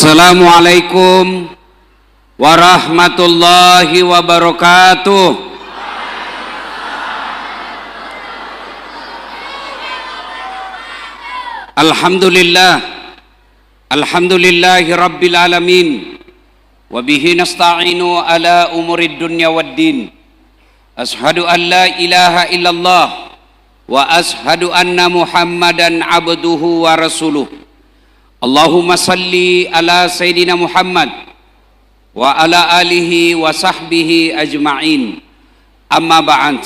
Assalamualaikum warahmatullahi wabarakatuh. Alhamdulillahi rabbil alamin, wa bihi nasta'inu ala umurid dunya waddin. Ashhadu an la ilaha illallah wa ashhadu anna Muhammadan abduhu wa rasuluh. Allahumma salli ala Sayyidina Muhammad wa ala alihi wa sahbihi ajma'in. Amma ba'd.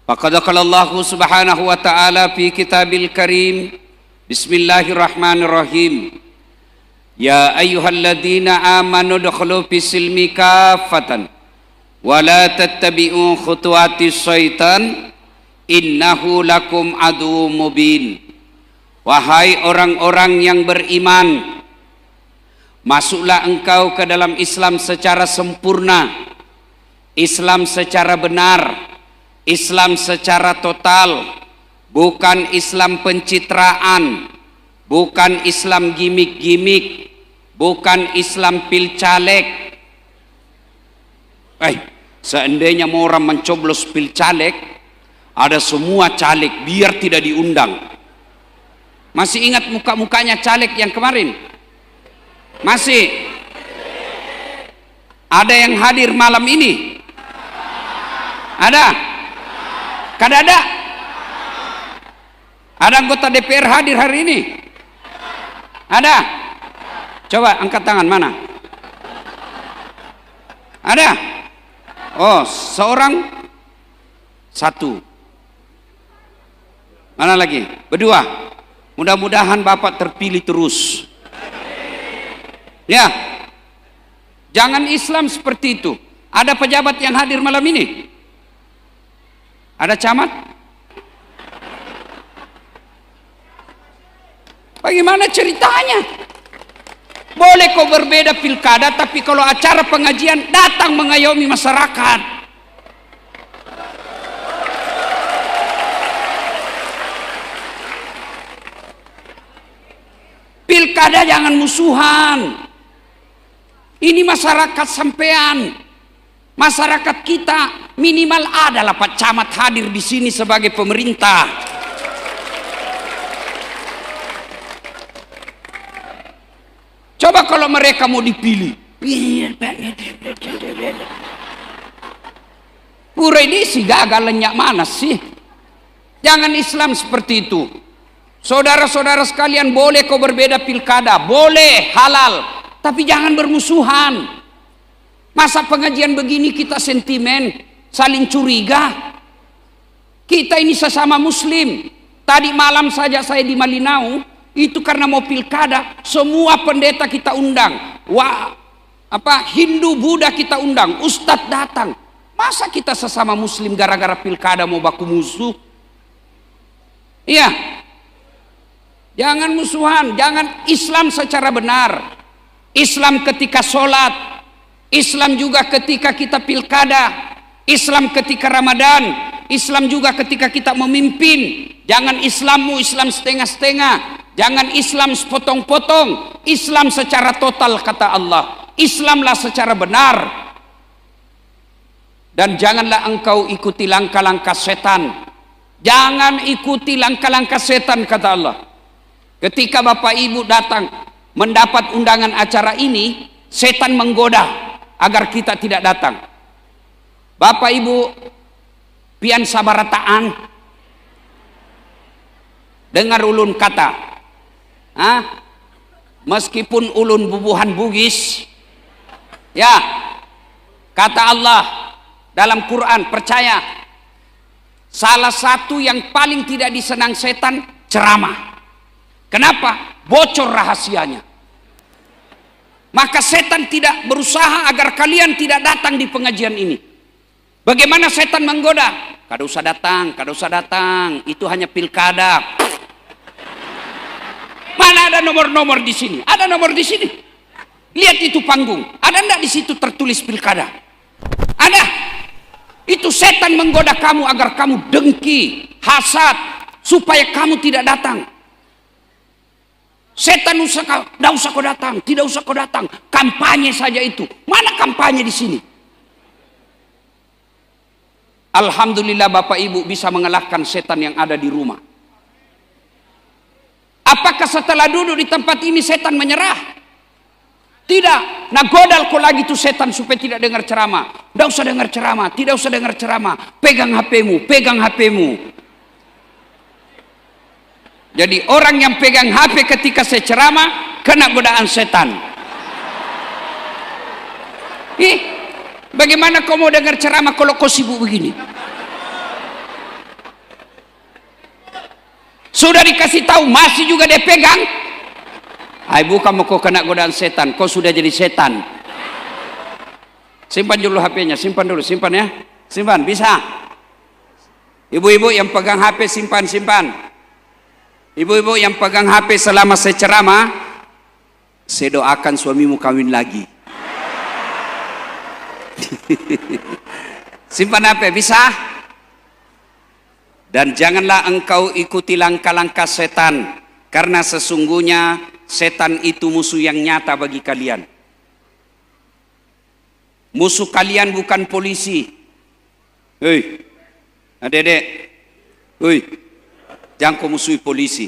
Faqad qala Allah subhanahu wa ta'ala fi kitabil karim. Bismillahirrahmanirrahim. Ya ayyuhalladzina amanu dukhulu fis silmi kaffatan wa la tattabi'u khutuwatis syaitan innahu lakum aduwwum mubin. Wahai orang-orang yang beriman, masuklah engkau ke dalam Islam secara sempurna, Islam secara benar, Islam secara total, bukan Islam pencitraan, bukan Islam gimik-gimik, bukan Islam pil caleg. Seandainya mau orang mencoblos pil caleg, ada semua caleg biar tidak diundang. Masih ingat muka-mukanya caleg yang kemarin? Masih? Ada yang hadir malam ini? Ada? Kada ada? Ada anggota DPR hadir hari ini? Ada? Coba angkat tangan, mana? Ada? Oh, seorang? Satu. Mana lagi? Berdua. Mudah-mudahan Bapak terpilih terus. Ya. Jangan Islam seperti itu. Ada pejabat yang hadir malam ini? Ada camat? Bagaimana ceritanya? Boleh kok berbeda pilkada, tapi kalau acara pengajian datang mengayomi masyarakat. Pilkada jangan musuhan. Ini masyarakat sampean, masyarakat kita. Minimal adalah Pak Camat hadir di sini sebagai pemerintah. Coba kalau mereka mau dipilih, pura ini sih gagal lenyak mana sih? Jangan Islam seperti itu. Saudara-saudara sekalian, boleh kau berbeda pilkada, boleh, halal, tapi jangan bermusuhan. Masa pengajian begini kita sentimen, saling curiga? Kita ini sesama muslim. Tadi malam saja saya di Malinau, itu karena mau pilkada, semua pendeta kita undang, Hindu, Buddha kita undang, Ustadz datang. Masa kita sesama muslim gara-gara pilkada mau baku musuh? Iya. Jangan musuhan, jangan. Islam secara benar, Islam ketika sholat, Islam juga ketika kita pilkada, Islam ketika Ramadan, Islam juga ketika kita memimpin. Jangan Islammu Islam setengah-setengah, jangan Islam sepotong-potong. Islam secara total, kata Allah. Islamlah secara benar. Dan janganlah engkau ikuti langkah-langkah setan. Jangan ikuti langkah-langkah setan, kata Allah. Ketika Bapak Ibu datang mendapat undangan acara ini, setan menggoda agar kita tidak datang. Bapak Ibu pian sabarataan, dengar ulun kata, meskipun ulun bubuhan Bugis, ya, kata Allah dalam Quran, percaya, salah satu yang paling tidak disenang setan ceramah. Kenapa? Bocor rahasianya. Maka setan tidak berusaha agar kalian tidak datang di pengajian ini. Bagaimana setan menggoda? Kada usah datang, kada usah datang. Itu hanya pilkada. Mana ada nomor-nomor di sini? Ada nomor di sini. Lihat itu panggung. Ada enggak di situ tertulis pilkada? Ada. Itu setan menggoda kamu agar kamu dengki, hasad, supaya kamu tidak datang. Setan tidak usah kau datang, tidak usah kau datang. Kampanye saja itu. Mana kampanye di sini? Alhamdulillah Bapak Ibu bisa mengalahkan setan yang ada di rumah. Apakah setelah duduk di tempat ini setan menyerah? Tidak. Nah, godal kau lagi tuh setan supaya tidak dengar ceramah. Tidak usah dengar ceramah, tidak usah dengar ceramah. Pegang HP-mu, pegang HP-mu. Jadi orang yang pegang HP ketika saya ceramah kena godaan setan. Bagaimana kau mau dengar ceramah kalau kau sibuk begini? Sudah dikasih tahu masih juga dia pegang. Bukan mau kau kena godaan setan, kau sudah jadi setan. Simpan dulu HP-nya, simpan dulu, simpan ya. Simpan, bisa. Ibu-ibu yang pegang HP simpan. Ibu-ibu yang pegang HP selama saya ceramah, saya doakan suamimu kawin lagi. Simpan HP, bisa? Dan janganlah engkau ikuti langkah-langkah setan, karena sesungguhnya setan itu musuh yang nyata bagi kalian. Musuh kalian bukan polisi. Hei, adik-adik, hei, jangan kau musuhi polisi.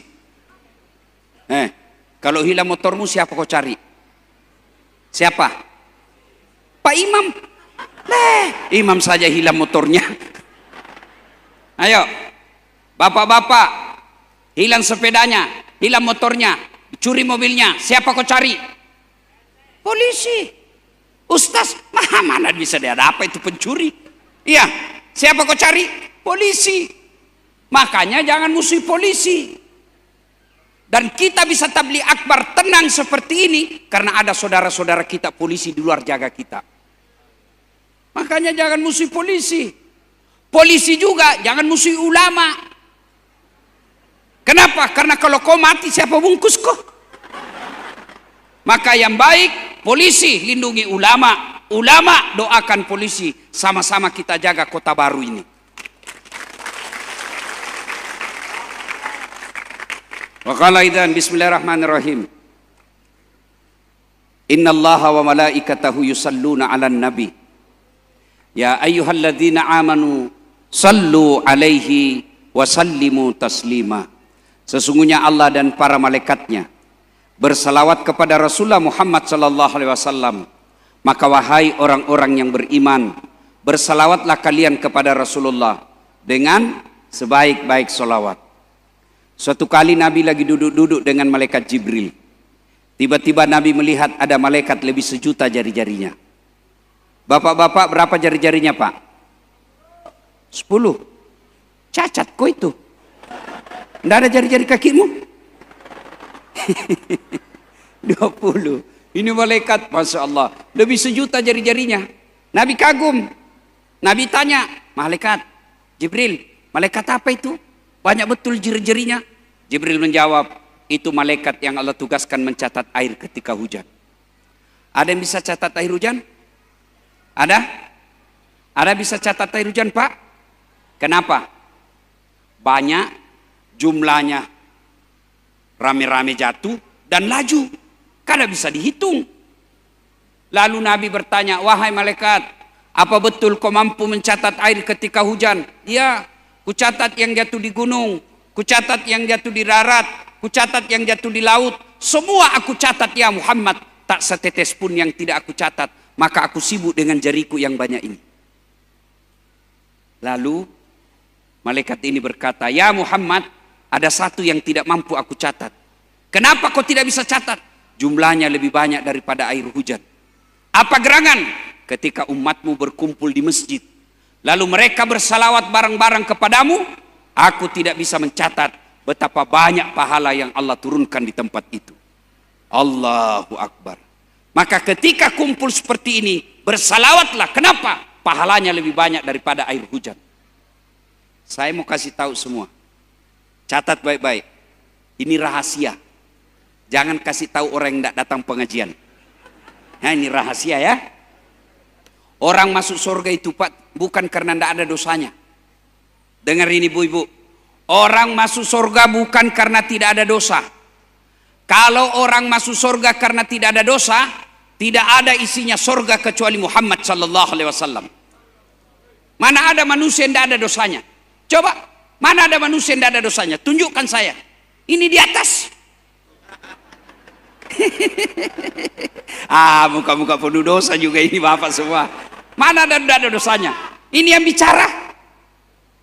Kalau hilang motormu siapa kau cari? Siapa? Pak Imam. Imam saja hilang motornya. Ayo, bapak-bapak, hilang sepedanya, hilang motornya, curi mobilnya, siapa kau cari? Polisi. Ustaz, mana bisa dia ada apa itu pencuri? Iya, siapa kau cari? Polisi. Makanya jangan musuhi polisi. Dan kita bisa tabligh akbar tenang seperti ini karena ada saudara-saudara kita polisi di luar jaga kita. Makanya jangan musuhi polisi. Polisi juga jangan musuhi ulama. Kenapa? Karena kalau kau mati siapa bungkus kau? Maka yang baik polisi lindungi ulama, ulama doakan polisi. Sama-sama kita jaga Kota Baru ini. Wa qala idzan bismillahirrahmanirrahim. Innallaha wa malaikatahu yusalluna 'alan nabi. Ya ayyuhalladzina amanu sallu alaihi wa sallimu taslima. Sesungguhnya Allah dan para malaikatnya bersalawat kepada Rasulullah Muhammad sallallahu alaihi wasallam. Maka wahai orang-orang yang beriman, bersalawatlah kalian kepada Rasulullah dengan sebaik-baik salawat. Suatu kali Nabi lagi duduk-duduk dengan malaikat Jibril. Tiba-tiba Nabi melihat ada malaikat lebih 1.000.000 jari-jarinya. Bapak-bapak berapa jari-jarinya Pak? 10. Cacat kok itu? Tidak ada jari-jari kakimu? 20. Ini malaikat, Masya Allah, lebih 1.000.000 jari-jarinya. Nabi kagum. Nabi tanya, malaikat Jibril, malaikat apa itu? Banyak betul jari-jarinya. Jibril menjawab, itu malaikat yang Allah tugaskan mencatat air ketika hujan. Ada yang bisa catat air hujan? Ada? Ada bisa catat air hujan Pak? Kenapa? Banyak jumlahnya, rame-rame jatuh dan laju. Kada bisa dihitung. Lalu Nabi bertanya, wahai malaikat, apa betul kau mampu mencatat air ketika hujan? Ya, kucatat yang jatuh di gunung, kucatat yang jatuh di darat, kucatat yang jatuh di laut. Semua aku catat ya Muhammad. Tak setetes pun yang tidak aku catat. Maka aku sibuk dengan jariku yang banyak ini. Lalu malaikat ini berkata, ya Muhammad, ada satu yang tidak mampu aku catat. Kenapa kau tidak bisa catat? Jumlahnya lebih banyak daripada air hujan. Apa gerangan? Ketika umatmu berkumpul di masjid, lalu mereka bersalawat bareng-bareng kepadamu, aku tidak bisa mencatat betapa banyak pahala yang Allah turunkan di tempat itu. Allahu Akbar. Maka ketika kumpul seperti ini, bersalawatlah. Kenapa? Pahalanya lebih banyak daripada air hujan. Saya mau kasih tahu semua. Catat baik-baik. Ini rahasia. Jangan kasih tahu orang yang tidak datang pengajian. Nah, ini rahasia ya. Orang masuk surga itu Pak, bukan karena tidak ada dosanya. Dengar ini ibu-ibu. Orang masuk surga bukan karena tidak ada dosa. Kalau orang masuk surga karena tidak ada dosa, tidak ada isinya surga kecuali Muhammad sallallahu alaihi wasallam. Mana ada manusia yang tidak ada dosanya? Coba, mana ada manusia yang tidak ada dosanya? Tunjukkan saya. Ini di atas. Muka-muka penuh dosa juga ini Bapak semua. Mana ada tidak ada dosanya? Ini yang bicara.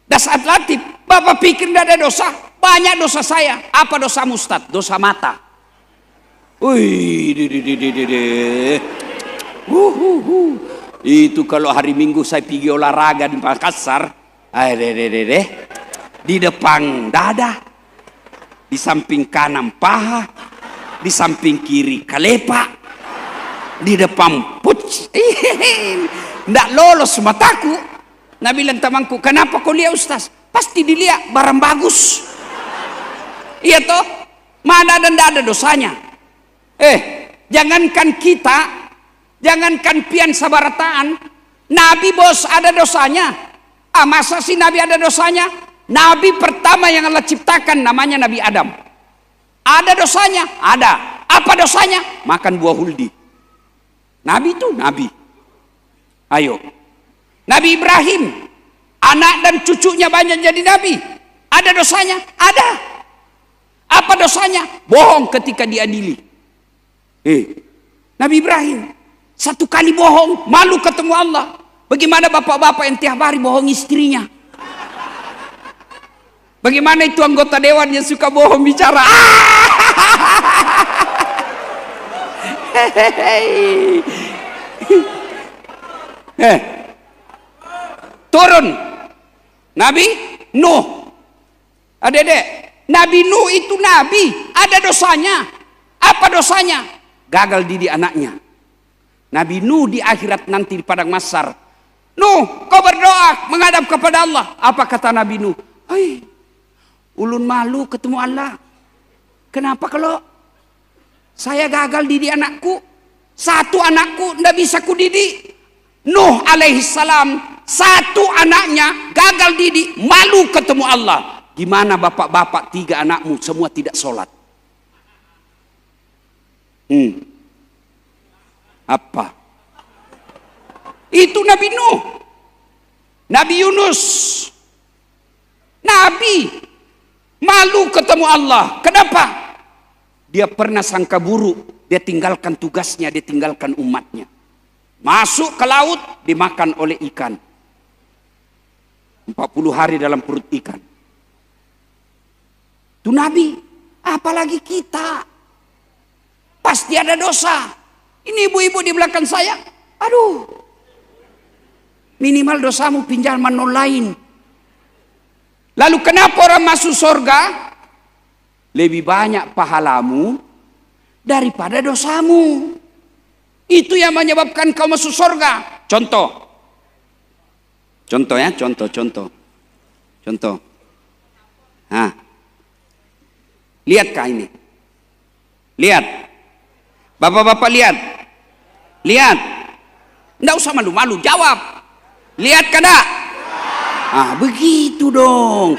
Dasar Latif. Bapak pikir tidak ada dosa? Banyak dosa saya. Apa dosa Ustaz? Dosa mata. Itu kalau hari Minggu saya pergi olahraga di Makassar, di depan dada, di samping kanan paha, di samping kiri kalepa, di depan puc, ndak lolos mataku. Nah bilang temanku, kenapa kau lihat Ustaz? Pasti dilihat barang bagus. Iya toh, mana dan ndak ada dosanya. Jangankan kita, jangankan pian sabarataan, Nabi bos ada dosanya. Masa sih Nabi ada dosanya? Nabi pertama yang Allah ciptakan namanya Nabi Adam. Ada dosanya? Ada. Apa dosanya? Makan buah huldi. Nabi itu Nabi. Ayo. Nabi Ibrahim, anak dan cucunya banyak jadi Nabi. Ada dosanya? Ada. Apa dosanya? Bohong ketika diadili. Nabi Ibrahim satu kali bohong, malu ketemu Allah. Bagaimana bapak-bapak yang tiap hari bohong istrinya? Bagaimana itu anggota dewan yang suka bohong bicara? Turun Nabi Nuh. Adek-adek, Nabi Nuh itu Nabi, ada dosanya. Apa dosanya? Gagal didik anaknya. Nabi Nuh di akhirat nanti di padang mahsyar, Nuh, kau berdoa menghadap kepada Allah. Apa kata Nabi Nuh? Ulun malu ketemu Allah. Kenapa kalau saya gagal didik anakku? Satu anakku tidak bisa kudidik. Nuh alaihissalam, satu anaknya gagal didik, malu ketemu Allah. Gimana bapak-bapak 3 anakmu semua tidak sholat? Apa? Itu Nabi Nuh. Nabi Yunus, Nabi malu ketemu Allah. Kenapa? Dia pernah sangka buruk. Dia tinggalkan tugasnya, dia tinggalkan umatnya. Masuk ke laut, dimakan oleh ikan. 40 hari dalam perut ikan. Itu Nabi. Apalagi kita. Pasti ada dosa. Ini ibu-ibu di belakang saya. Aduh. Minimal dosamu pinjaman online. Lalu kenapa orang masuk surga? Lebih banyak pahalamu daripada dosamu. Itu yang menyebabkan kau masuk surga. Contoh. Contoh ya, contoh. Lihatkah ini? Lihat. Bapak-bapak lihat. Lihat. Nggak usah malu-malu, jawab. Lihat kada? Begitu dong.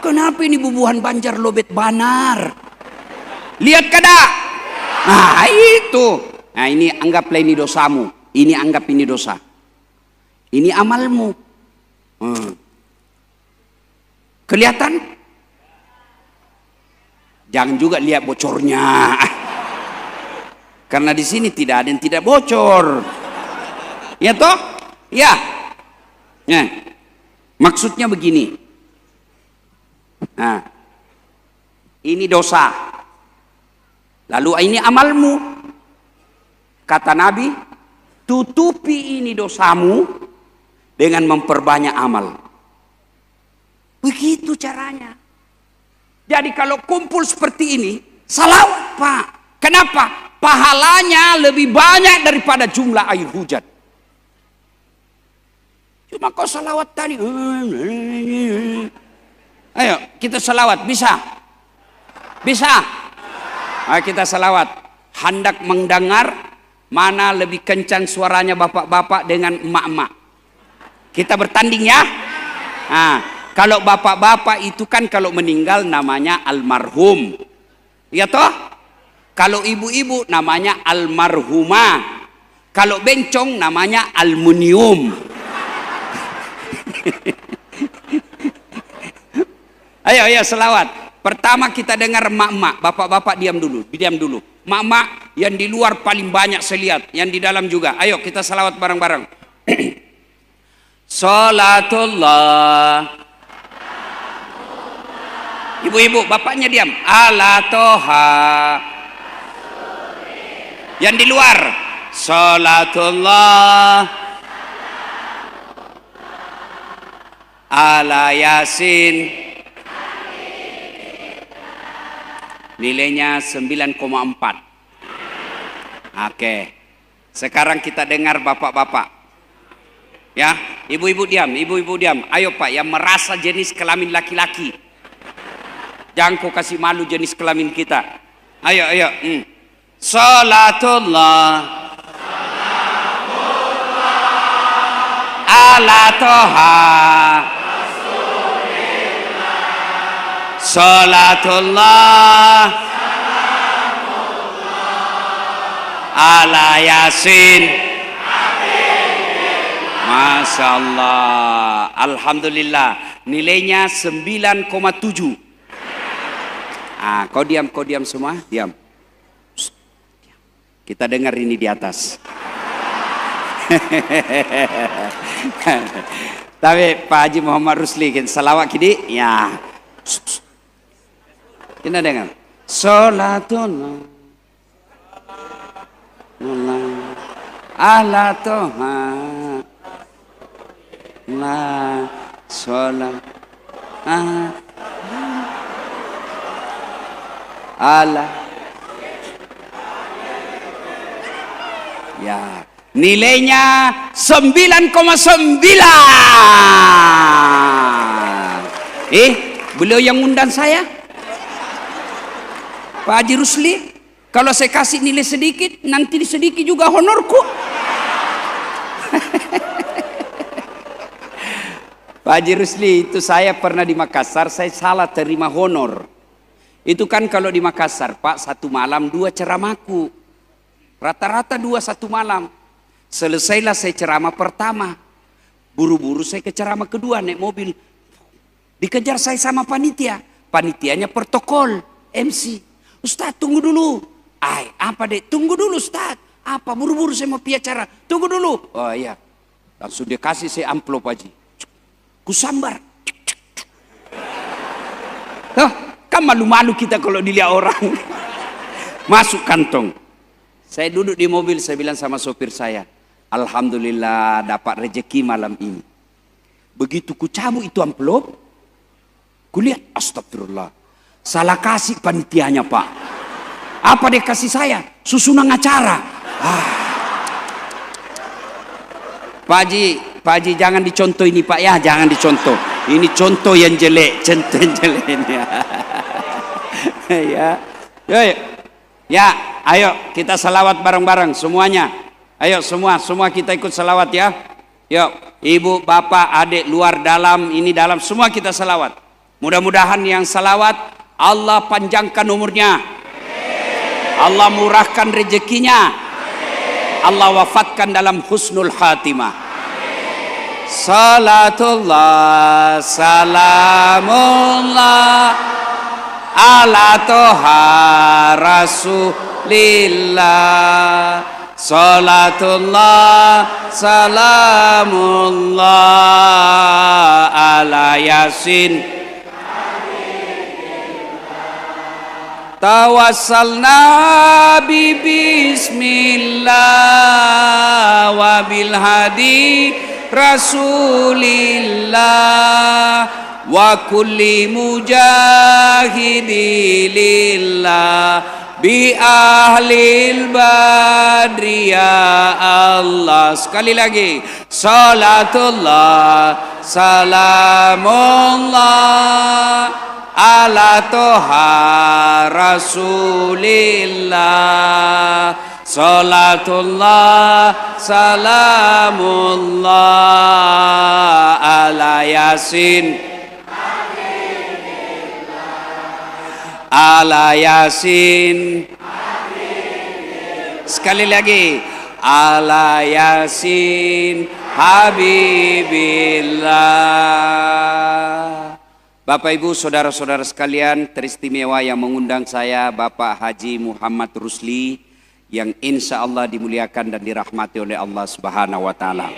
Kenapa ini bubuhan Banjar Lobet Banar? Lihat kada? Itu. Ini anggaplah ini dosamu. Ini anggap ini dosa. Ini amalmu. Kelihatan? Jangan juga lihat bocornya. Karena di sini tidak ada yang tidak bocor. Ya toh? Ya. Maksudnya begini. Ini dosa. Lalu ini amalmu. Kata Nabi, tutupi ini dosamu dengan memperbanyak amal. Begitu caranya. Jadi kalau kumpul seperti ini, salawat Pak. Kenapa? Pahalanya lebih banyak daripada jumlah air hujan. Cuma kau salawat tadi. Ayo kita salawat, bisa? Bisa? Ayo kita salawat. Hendak mendengar mana lebih kencang suaranya bapak-bapak dengan emak-emak. Kita bertanding ya. Kalau bapak-bapak itu kan kalau meninggal namanya almarhum. Ya toh? Kalau ibu-ibu namanya almarhumah. Kalau bencong namanya aluminium. Ayo selawat. Pertama kita dengar mak-mak. Bapak-bapak diam dulu. Mak-mak yang di luar paling banyak saya lihat. Yang di dalam juga. Ayo kita salawat bareng-bareng. Salatullah. Ibu-ibu, bapaknya diam. Ala toha. Yang di luar. Salatullah. Ala Yasin. Nilainya 9,4. Oke. Sekarang kita dengar bapak-bapak. Ya, ibu-ibu diam. Ayo Pak, yang merasa jenis kelamin laki-laki. Jangan kau kasih malu jenis kelamin kita. Ayo. Salatullah ala toha. Salatullah ala Yasin. Masya Allah. Alhamdulillah. Nilainya 9,7. Kau diam semua. Diam. Kita dengar ini di atas. Tapi Pak Haji Muhammad Rusli salawat kini ya. Kita dengar. Salatullah ala toha la salat ala. Ya, nilainya 9,9. Beliau yang undang saya, Pak Haji Rusli. Kalau saya kasih nilai sedikit, nanti sedikit juga honorku. Pak Haji Rusli, itu saya pernah di Makassar, saya salah terima honor. Itu kan kalau di Makassar, Pak, 1 malam 2 ceramahku. Rata-rata 2 1 malam. Selesailah saya ceramah pertama. Buru-buru saya ke ceramah kedua, naik mobil. Dikejar saya sama panitia. Panitianya protokol, MC. Ustaz, tunggu dulu. Apa dek? Tunggu dulu Ustaz. Apa? Buru-buru saya mau pergi acara. Tunggu dulu. Oh iya. Langsung dia kasih saya amplop Haji. Kusambar. Kan malu-malu kita kalau dilihat orang. Masuk kantong. Saya duduk di mobil, saya bilang sama sopir saya, alhamdulillah dapat rezeki malam ini. Begitu ku cabut itu amplop, ku lihat, astagfirullah, salah kasih panitianya Pak. Apa dia kasih saya? Susunan acara. Pak Haji jangan dicontoh ini Pak ya, jangan dicontoh. Ini contoh yang jelek, ini. Ya, ayo kita salawat bareng-bareng semuanya. Ayo semua kita ikut salawat ya. Yuk, ibu, bapak, adik, luar, dalam, ini dalam, semua kita salawat. Mudah-mudahan yang salawat Allah panjangkan umurnya, Allah murahkan rezekinya, Allah wafatkan dalam husnul khatimah. Salatullah salamullah ala toha rasulillah. Salatullah salamullah ala Yasin. Tawassalna bi bismillah wa bil hadi rasulillah wa kulli mujahidi lillah bi ahlil badri ya Allah. Sekali lagi, salatullah salamullah ala toha rasulillah. Salatullah salamullah ala Yasin. Ala Yasin. Sekali lagi. Ala Yasin Habibillah. Bapak Ibu saudara-saudara sekalian, teristimewa yang mengundang saya Bapak Haji Muhammad Rusli yang insya Allah dimuliakan dan dirahmati oleh Allah Subhanahu wa Ta'ala.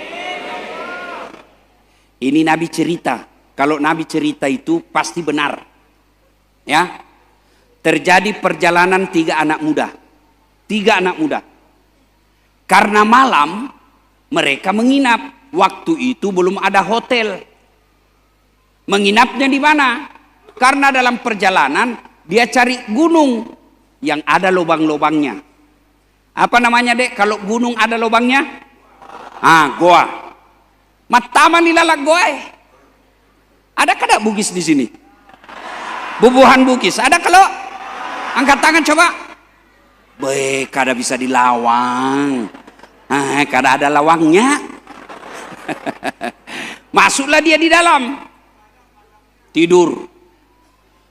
Ini Nabi cerita. Kalau Nabi cerita itu pasti benar. Ya, terjadi perjalanan 3 anak muda. 3 anak muda. Karena malam mereka menginap. Waktu itu belum ada hotel. Menginapnya di mana? Karena dalam perjalanan dia cari gunung yang ada lubang-lubangnya. Apa namanya, Dek? Kalau gunung ada lubangnya? Goa. Mataman nilalak goa. Ada kada Bugis di sini? Bubuhan Bugis. Ada kalau? Angkat tangan coba. Baik, kada bisa dilawang. Kada ada lawangnya. Masuklah dia di dalam. Tidur.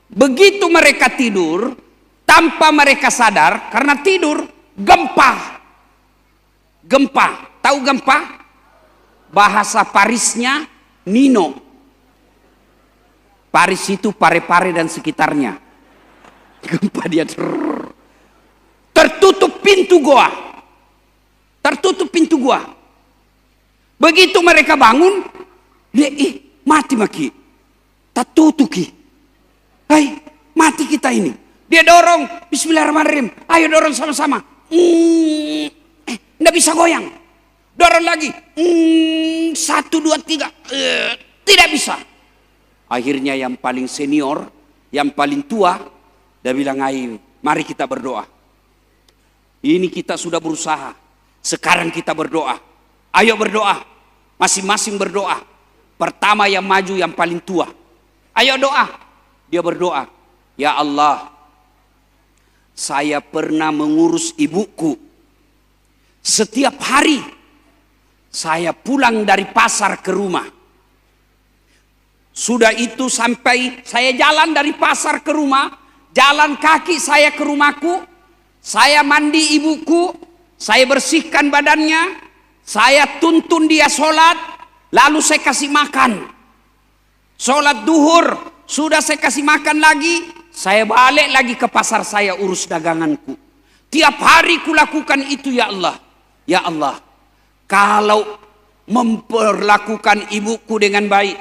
Begitu mereka tidur, tanpa mereka sadar, karena tidur, gempa. Gempa. Tahu gempa? Bahasa Parisnya Nino. Paris itu Pare-Pare dan sekitarnya. Gempa dia. Tertutup pintu goa. Tertutup pintu goa. Begitu mereka bangun, dia mati maki. Tertutup ki. Hai, mati kita ini. Dia dorong, bismillahirrahmanirrahim. Ayo dorong sama-sama. Nggak bisa goyang. Dorong lagi. 1, 2, 3. Tidak bisa. Akhirnya yang paling senior, yang paling tua, dia bilang, ayo, mari kita berdoa. Ini kita sudah berusaha. Sekarang kita berdoa. Ayo berdoa. Masing-masing berdoa. Pertama yang maju yang paling tua. Ayo doa. Dia berdoa. Ya Allah, saya pernah mengurus ibuku. Setiap hari saya pulang dari pasar ke rumah. Sudah itu sampai saya jalan dari pasar ke rumah, jalan kaki saya ke rumahku, saya mandi ibuku, saya bersihkan badannya, saya tuntun dia sholat, lalu saya kasih makan. Sholat duhur, sudah saya kasih makan lagi, saya balik lagi ke pasar saya urus daganganku. Tiap hari kulakukan itu ya Allah. Ya Allah, kalau memperlakukan ibuku dengan baik,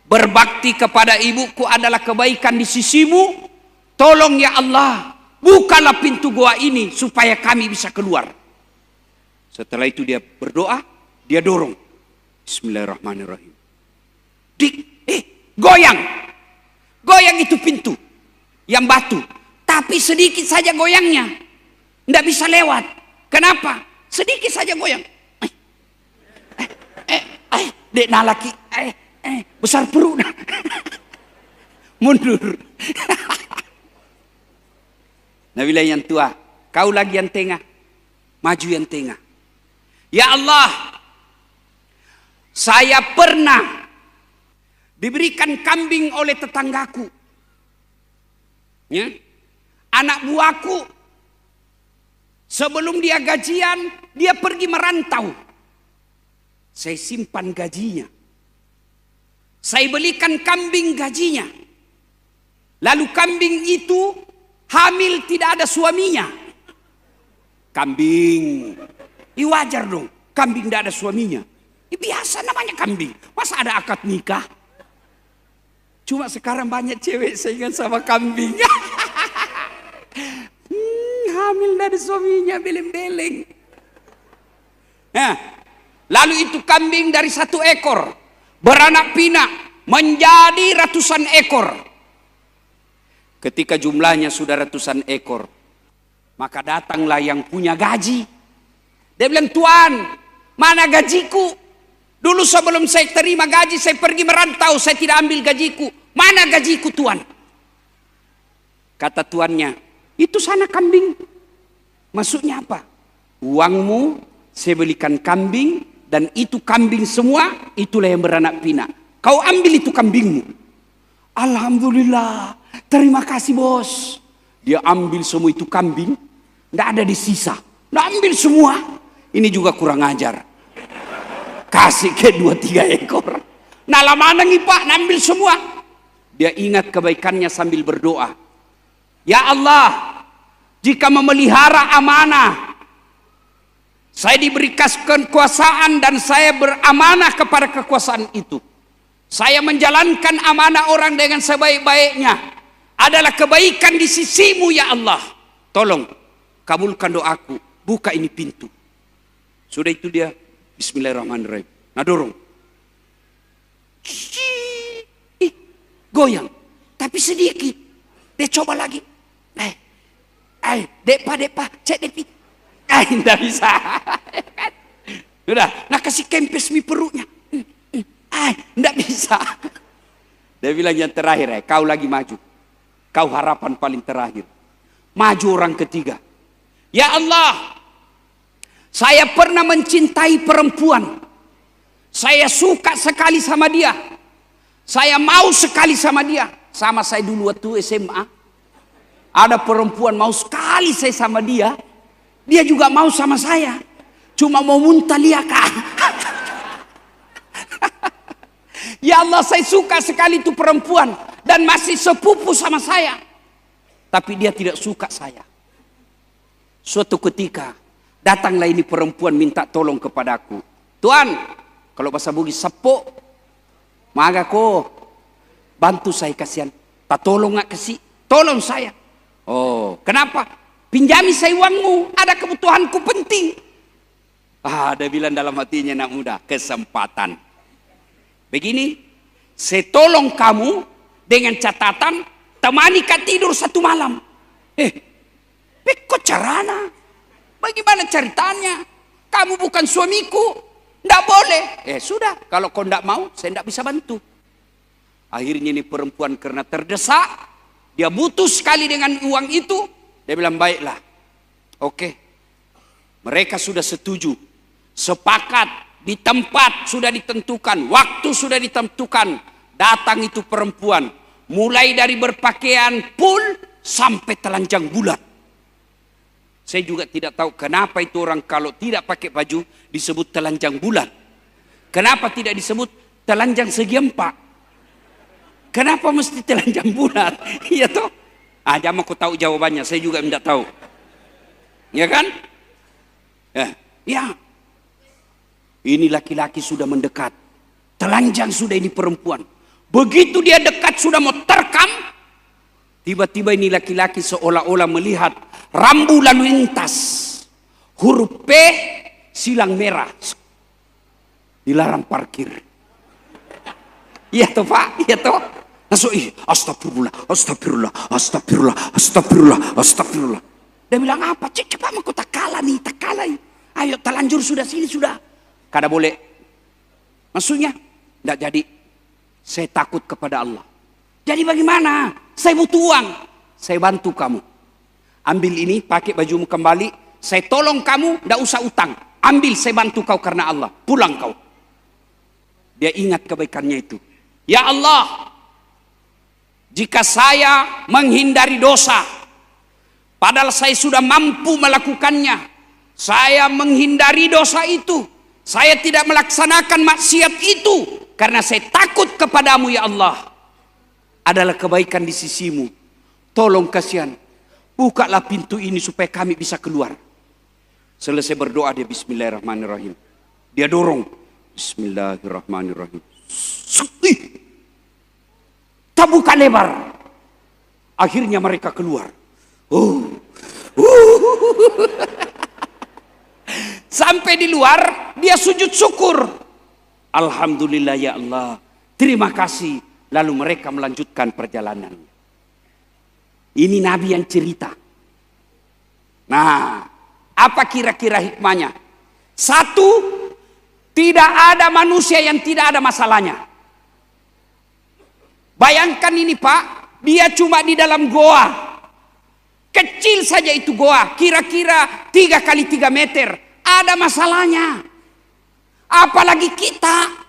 berbakti kepada ibuku adalah kebaikan di sisimu, tolong ya Allah, bukalah pintu goa ini supaya kami bisa keluar. Setelah itu dia berdoa, dia dorong. Bismillahirrahmanirrahim. Goyang. Goyang itu pintu yang batu. Tapi sedikit saja goyangnya. Nggak bisa lewat. Kenapa? Sedikit saja goyang. Dek nalaki. Besar perut. Mundur. Nabilah yang tua, kau lagi yang tengah, maju yang tengah. Ya Allah, saya pernah diberikan kambing oleh tetanggaku. Ya? Anak buahku, sebelum dia gajian, dia pergi merantau. Saya simpan gajinya. Saya belikan kambing gajinya. Lalu kambing itu hamil tidak ada suaminya. Kambing. Wajar dong. Kambing tidak ada suaminya. Biasa namanya kambing. Masa ada akad nikah? Cuma sekarang banyak cewek saingan sama kambing. Hamil tidak ada suaminya. Beleng-beleng. Lalu itu kambing dari 1 ekor. Beranak pinak menjadi ratusan ekor. Ketika jumlahnya sudah ratusan ekor, maka datanglah yang punya gaji. Dia bilang, Tuan, mana gajiku? Dulu sebelum saya terima gaji, saya pergi merantau, saya tidak ambil gajiku. Mana gajiku, Tuan? Kata tuannya, itu sana kambing. Maksudnya apa? Uangmu saya belikan kambing, dan itu kambing semua, itulah yang beranak pinak. Kau ambil itu kambingmu. Alhamdulillah, terima kasih bos. Dia ambil semua itu kambing, tidak ada di sisa. Nggak ambil semua. Ini juga kurang ajar. Kasih ke 2-3 ekor. Nah lama nih Pak, ambil semua. Dia ingat kebaikannya sambil berdoa. Ya Allah, jika memelihara amanah, saya diberi kekuasaan dan saya beramanah kepada kekuasaan itu. Saya menjalankan amanah orang dengan sebaik-baiknya. Adalah kebaikan di sisimu ya Allah. Tolong, kabulkan doaku. Buka ini pintu. Sudah itu dia, bismillahirrahmanirrahim. Nah dorong. Goyang. Tapi sedikit. Dia coba lagi. Depa, cek depi. Tidak bisa. Sudah, nah kasih kempes mi perutnya. Tidak bisa. Dia bilang yang terakhir, kau lagi maju. Kau harapan paling terakhir. Maju orang ketiga. Ya Allah, saya pernah mencintai perempuan. Saya suka sekali sama dia. Saya mau sekali sama dia. Sama saya dulu waktu SMA. Ada perempuan mau sekali saya sama dia. Dia juga mau sama saya. Cuma mau muntah liaka. Ya Allah, saya suka sekali itu perempuan. Dan masih sepupu sama saya. Tapi dia tidak suka saya. Suatu ketika datanglah ini perempuan minta tolong kepadaku. Tuan, kalau bahasa Bugis sepo, maga ko bantu saya kasihan. Tak tolong nggak kasih, tolong saya. Oh, kenapa? Pinjami saya uangmu, ada kebutuhanku penting. Dia bilang dalam hatinya, nak muda, kesempatan. Begini, saya tolong kamu dengan catatan temani kak tidur 1 malam. Kok carana? Bagaimana ceritanya? Kamu bukan suamiku, tidak boleh. Sudah, kalau kau tidak mau, saya tidak bisa bantu. Akhirnya ini perempuan karena terdesak, dia butuh sekali dengan uang itu. Dia bilang, baiklah, oke. Mereka sudah setuju, sepakat, di tempat sudah ditentukan, waktu sudah ditentukan. Datang itu perempuan, mulai dari berpakaian full sampai telanjang bulat. Saya juga tidak tahu kenapa itu orang kalau tidak pakai baju disebut telanjang bulat. Kenapa tidak disebut telanjang segi 4? Kenapa mesti telanjang bulat? Iya toh? Jangan aku tahu jawabannya, saya juga tidak tahu. Ya kan? Ya. Ini laki-laki sudah mendekat. Telanjang sudah ini perempuan. Begitu dia dekat sudah mau terkam. Tiba-tiba ini laki-laki seolah-olah melihat rambu lalu lintas. Huruf P silang merah. Dilarang parkir. Iya toh Pak? Iya toh? Langsung astagfirullah, astagfirullah, astagfirullah, astagfirullah, astagfirullah. Dia bilang apa? Cepat aku tak kalah nih, tak kalah. Ayo telanjur sudah sini sudah. Kada boleh. Maksudnya? Tidak jadi. Saya takut kepada Allah. Jadi bagaimana? Saya butuh uang. Saya bantu kamu. Ambil ini, pakai bajumu kembali. Saya tolong kamu, tidak usah utang. Ambil, saya bantu kau karena Allah. Pulang kau. Dia ingat kebaikannya itu. Ya Allah, jika saya menghindari dosa, padahal saya sudah mampu melakukannya, saya menghindari dosa itu, saya tidak melaksanakan maksiat itu, karena saya takut kepadamu ya Allah, adalah kebaikan di sisimu. Tolong kasihan, bukalah pintu ini supaya kami bisa keluar. Selesai berdoa dia bismillahirrahmanirrahim. Dia dorong bismillahirrahmanirrahim. Terbuka lebar. Akhirnya mereka keluar. Sampai di luar dia sujud syukur. Alhamdulillah ya Allah, terima kasih. Lalu mereka melanjutkan perjalanan. Ini Nabi yang cerita. Nah, apa kira-kira hikmahnya? Satu, tidak ada manusia yang tidak ada masalahnya. Bayangkan ini Pak, dia cuma di dalam goa. Kecil saja itu goa, kira-kira 3 kali 3 meter. Ada masalahnya. Apalagi kita.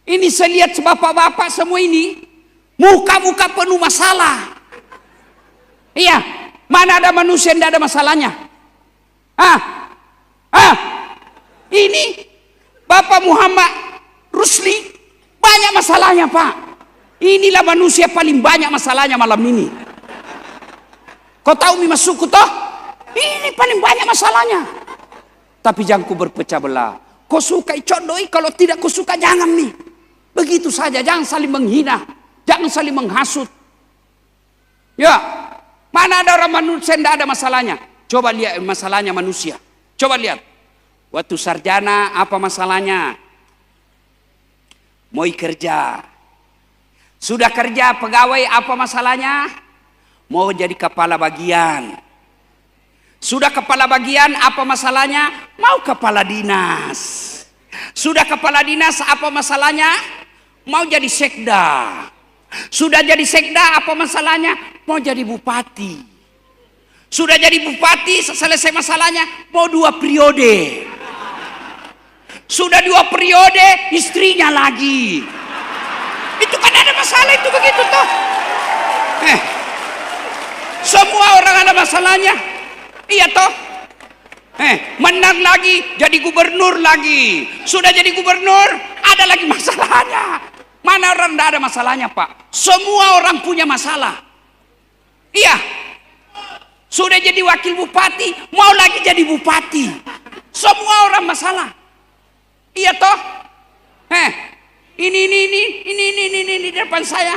Ini saya lihat bapak-bapak semua ini, muka-muka penuh masalah. Iya, mana ada manusia yang tidak ada masalahnya? Ah, ini Bapak Muhammad Rusli banyak masalahnya, Pak. Inilah manusia paling banyak masalahnya malam ini. Kau tahu mi masukku toh? Ini paling banyak masalahnya. Tapi jangan ku berpecah belah. Kau suka icondoi, kalau tidak kau suka jangan nih. Begitu saja, jangan saling menghina, jangan saling menghasut. Ya, mana ada orang manusia tidak ada masalahnya? Coba lihat masalahnya manusia. Coba lihat. Waktu sarjana apa masalahnya? Mau kerja. Sudah kerja pegawai apa masalahnya? Mau jadi kepala bagian. Sudah kepala bagian apa masalahnya? Mau kepala dinas. Sudah kepala dinas apa masalahnya? Mau jadi sekda. Sudah jadi sekda apa masalahnya? Mau jadi bupati. Sudah jadi bupati selesai masalahnya mau 2 periode. Sudah 2 periode istrinya lagi. Itu kan ada masalah itu begitu toh. Semua orang ada masalahnya. Iya toh. Menang lagi jadi gubernur lagi. Sudah jadi gubernur ada lagi masalahnya. Mana orang tidak ada masalahnya, Pak? Semua orang punya masalah. Iya. Sudah jadi wakil bupati, mau lagi jadi bupati. Semua orang masalah. Iya toh? Ini di depan saya.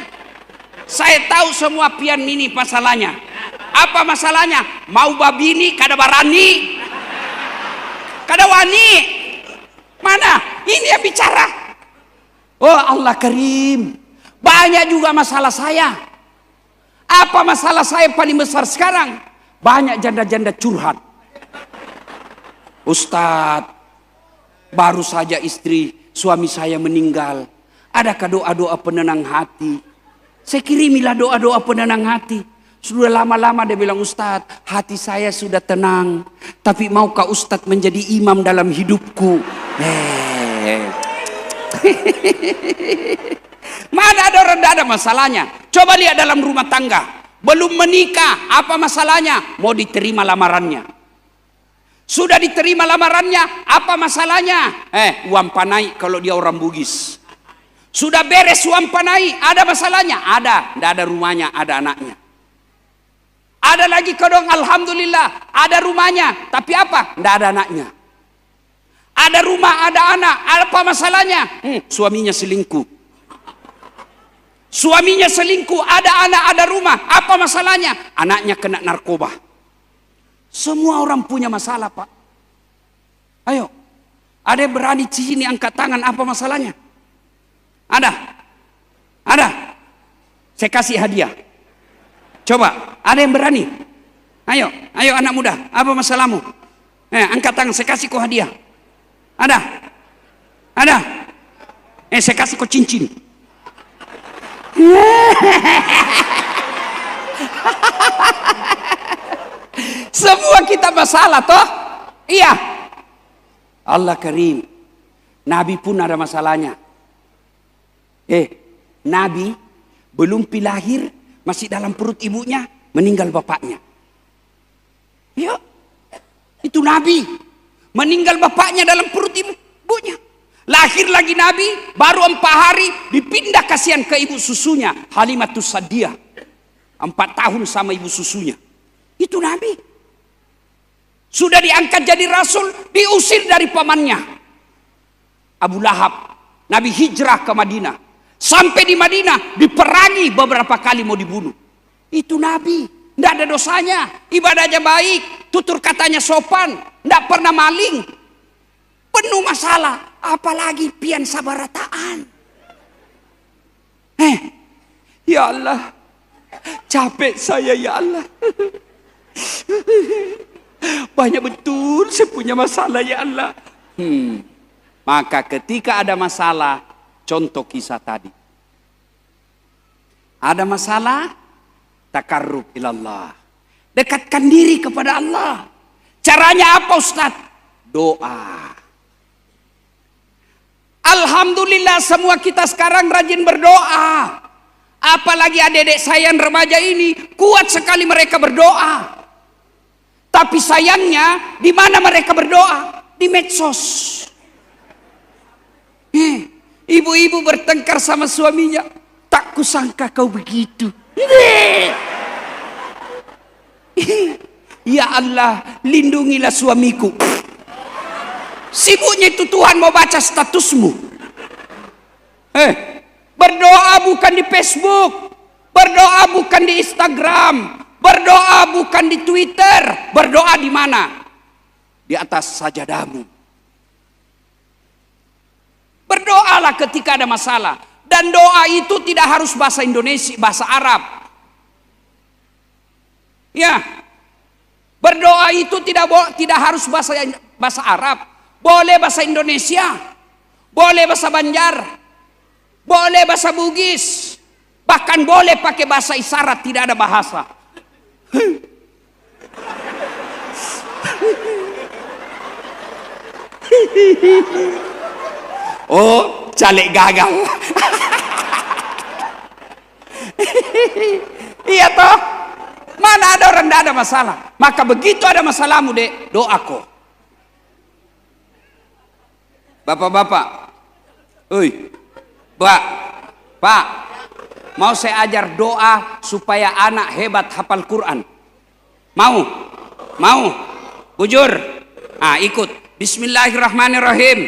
Saya tahu semua pian mini masalahnya. Apa masalahnya? Mau babini kada barani. Kada wani. Mana? Ini yang bicara. Oh Allah Karim. Banyak juga masalah saya. Apa masalah saya paling besar sekarang? Banyak janda-janda curhat. Ustadz, baru saja suami saya meninggal. Adakah doa-doa penenang hati? Saya kirimilah doa-doa penenang hati. Sudah lama-lama dia bilang, Ustadz, hati saya sudah tenang. Tapi maukah Ustadz menjadi imam dalam hidupku? Mana ada orang tidak ada masalahnya? Coba lihat dalam rumah tangga. Belum menikah, apa masalahnya? Mau diterima lamarannya. Sudah diterima lamarannya, apa masalahnya? Uang panai kalau dia orang Bugis. Sudah beres uang panai, ada masalahnya? Ada, tidak ada rumahnya, ada anaknya. Ada lagi kedong, alhamdulillah, ada rumahnya, tapi apa? Tidak ada anaknya. Ada rumah, ada anak, apa masalahnya? Suaminya selingkuh. Suaminya selingkuh, ada anak, ada rumah, apa masalahnya? Anaknya kena narkoba. Semua orang punya masalah, Pak. Ayo, ada yang berani sini angkat tangan, apa masalahnya? Ada? Ada? Saya kasih hadiah. Coba, ada yang berani? Ayo anak muda, apa masalahmu? Angkat tangan, saya kasih kau hadiah. Ada? Ada? Saya kasih kau cincin. Semua kita masalah toh? Iya. Allah Karim. Nabi pun ada masalahnya. Nabi belum lahir, masih dalam perut ibunya, meninggal bapaknya. Ya. Itu Nabi. Meninggal bapaknya dalam perut ibunya. Lahir lagi Nabi, baru 4 hari dipindah kasihan ke ibu susunya, Halimatus Sa'diyah. 4 tahun sama ibu susunya. Itu Nabi. Sudah diangkat jadi rasul, diusir dari pamannya. Abu Lahab. Nabi hijrah ke Madinah. Sampai di Madinah diperangi beberapa kali mau dibunuh. Itu Nabi. Tidak ada dosanya. Ibadahnya baik. Tutur katanya sopan. Tidak pernah maling. Penuh masalah. Apalagi pian sabarataan. Ya Allah. Capek saya ya Allah. Banyak betul saya punya masalah ya Allah. Maka ketika ada masalah, contoh kisah tadi. Ada masalah, takarrub ilallah. Dekatkan diri kepada Allah. Caranya apa Ustaz? Doa. Alhamdulillah semua kita sekarang rajin berdoa. Apalagi adik-adik saya yang remaja ini, kuat sekali mereka berdoa. Tapi sayangnya, di mana mereka berdoa? Di medsos. Ibu-ibu bertengkar sama suaminya. Tak kusangka kau begitu. Ya Allah, lindungilah suamiku. Sibuknya itu Tuhan mau baca statusmu. Berdoa bukan di Facebook, berdoa bukan di Instagram, berdoa bukan di Twitter. Berdoa di mana? Di atas sajadamu. Berdoalah ketika ada masalah. Dan doa itu tidak harus bahasa Indonesia, bahasa Arab. Ya, berdoa itu tidak harus bahasa Arab. Boleh bahasa Indonesia, boleh bahasa Banjar, boleh bahasa Bugis, bahkan boleh pakai bahasa isyarat, tidak ada bahasa. Oh, caleg gagal. Iya toh? Mana ada orang tidak ada masalah. Maka begitu ada masalahmu, dek, doaku. Bapak-bapak, Pak, mau saya ajar doa supaya anak hebat hafal Quran. Mau, bujur. Ikut. Bismillahirrahmanirrahim.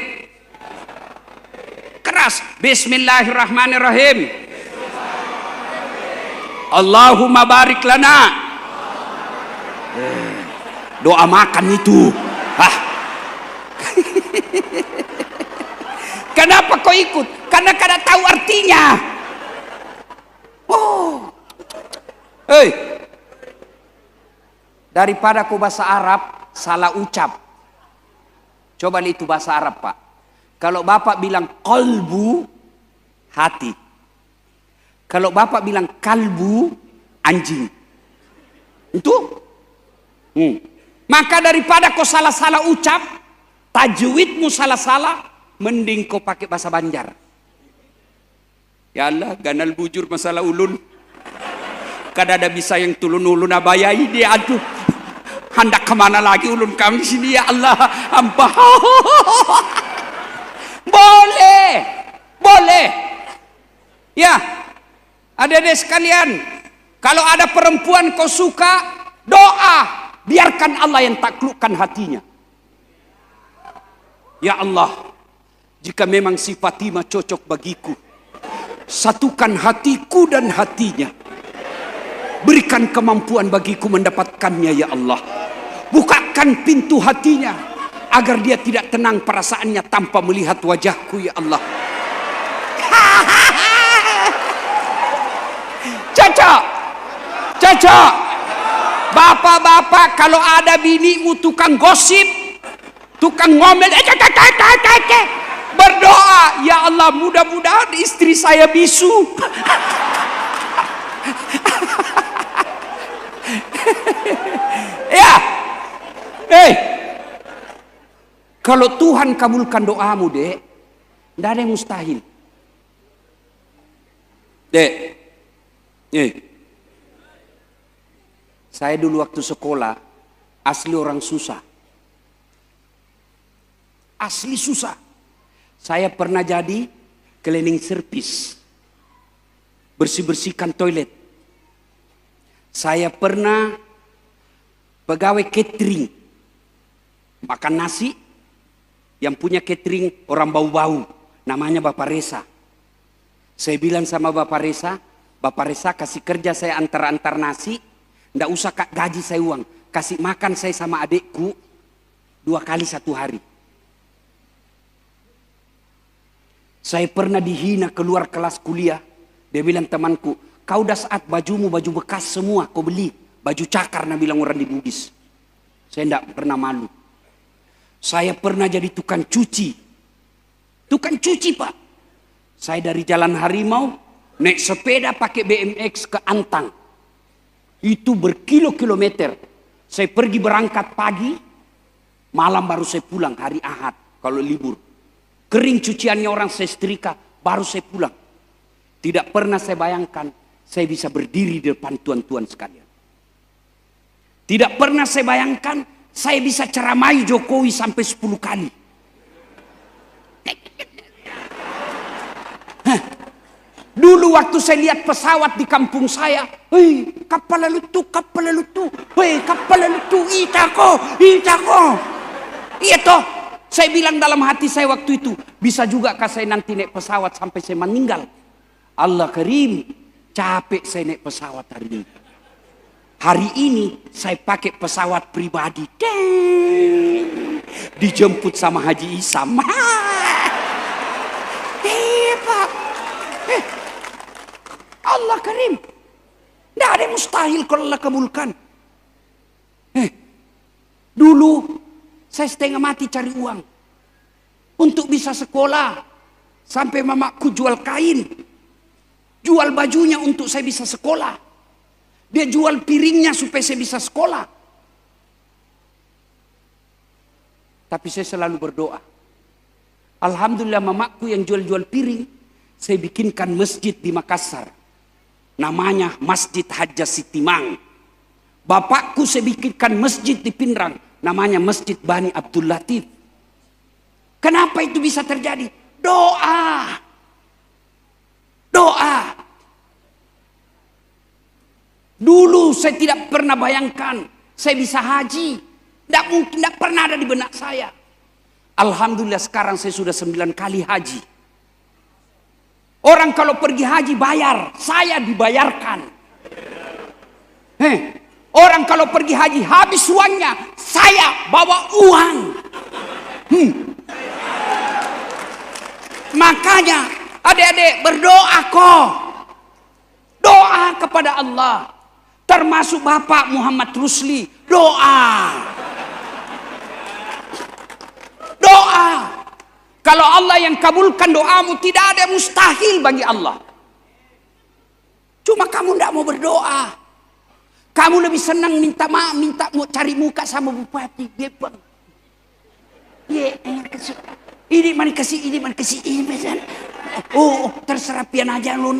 Keras. Bismillahirrahmanirrahim. Allahumma barik lana. Doa makan itu. Kenapa kau ikut? Karena kada tahu artinya. Daripada kau bahasa Arab salah ucap. Coba lihat itu bahasa Arab, Pak. Kalau Bapak bilang qalbu, hati. Kalau Bapak bilang kalbu, anjing. Itu? Maka daripada kau salah-salah ucap, tajwidmu salah-salah, mending kau pakai bahasa Banjar. Ya Allah, ganal bujur masalah ulun. Kada ada bisa yang tulun ulun abayai dia, aduh. Hendak kemana lagi ulun kami sini, ya Allah. Ampah. Boleh. Ya, adik-adik sekalian, kalau ada perempuan kau suka, doa, biarkan Allah yang taklukkan hatinya. Ya Allah, jika memang si Fatimah cocok bagiku, satukan hatiku dan hatinya. Berikan kemampuan bagiku mendapatkannya, ya Allah. Bukakan pintu hatinya agar dia tidak tenang perasaannya tanpa melihat wajahku, ya Allah. Cocok. Bapak-bapak, kalau ada binimu tukang gosip, tukang ngomel, berdoa, ya Allah, mudah-mudahan istri saya bisu. Ya, kalau Tuhan kabulkan doamu, dek, tidak ada yang mustahil. Dek, saya dulu waktu sekolah asli orang susah. Asli susah. Saya pernah jadi cleaning service, bersih-bersihkan toilet. Saya pernah pegawai catering, makan nasi, yang punya catering orang bau-bau, namanya Bapak Reza. Saya bilang sama Bapak Reza kasih kerja saya antar-antar nasi, ndak usah gaji saya uang, kasih makan saya sama adikku 2 kali 1 hari. Saya pernah dihina keluar kelas kuliah, dia bilang temanku, kau dah saat bajumu baju bekas semua kau beli, baju cakar, nah bilang orang di Bugis. Saya tidak pernah malu. Saya pernah jadi tukang cuci, Pak. Saya dari Jalan Harimau naik sepeda pakai BMX ke Antang, itu berkilo-kilometer. Saya pergi berangkat pagi, malam baru saya pulang hari Ahad kalau libur. Kering cuciannya orang saya setrika, baru saya pulang. Tidak pernah saya bayangkan saya bisa berdiri di depan tuan-tuan sekalian. Tidak pernah saya bayangkan saya bisa ceramai Jokowi sampai 10 kali. Dulu waktu saya lihat pesawat di kampung saya, hei kapal lalu tu, hei kapal lalu tu, itako. Iya toh, saya bilang dalam hati saya waktu itu, bisa juga kah saya nanti naik pesawat sampai saya meninggal. Allah Karim, capek saya naik pesawat hari ini. Hari ini saya pakai pesawat pribadi. Dijemput sama Haji Isam. Hebat. Allah Karim. Tidak ada yang mustahil kalau Allah kabulkan. Dulu saya setengah mati cari uang untuk bisa sekolah. Sampai mamaku jual kain, jual bajunya untuk saya bisa sekolah. Dia jual piringnya supaya saya bisa sekolah. Tapi saya selalu berdoa. Alhamdulillah mamaku yang jual-jual piring, saya bikinkan masjid di Makassar. Namanya Masjid Hajjah Sitimang. Bapakku saya bikinkan masjid di Pinrang. Namanya Masjid Bani Abdul Latif. Kenapa itu bisa terjadi? Doa. Doa. Dulu saya tidak pernah bayangkan saya bisa haji. Tidak mungkin, tidak pernah ada di benak saya. Alhamdulillah sekarang saya sudah 9 kali haji. Orang kalau pergi haji bayar, saya dibayarkan. Orang kalau pergi haji habis uangnya, saya bawa uang. Makanya adik-adik berdoa kok. Doa kepada Allah. Termasuk Bapak Muhammad Rusli. Doa. Doa. Kalau Allah yang kabulkan doamu, tidak ada yang mustahil bagi Allah. Cuma kamu tidak mau berdoa. Kamu lebih senang minta maaf, minta mau cari muka sama bupati. Ini mana kasih, ini mana kasih, ini. Oh, terserah pian aja lu.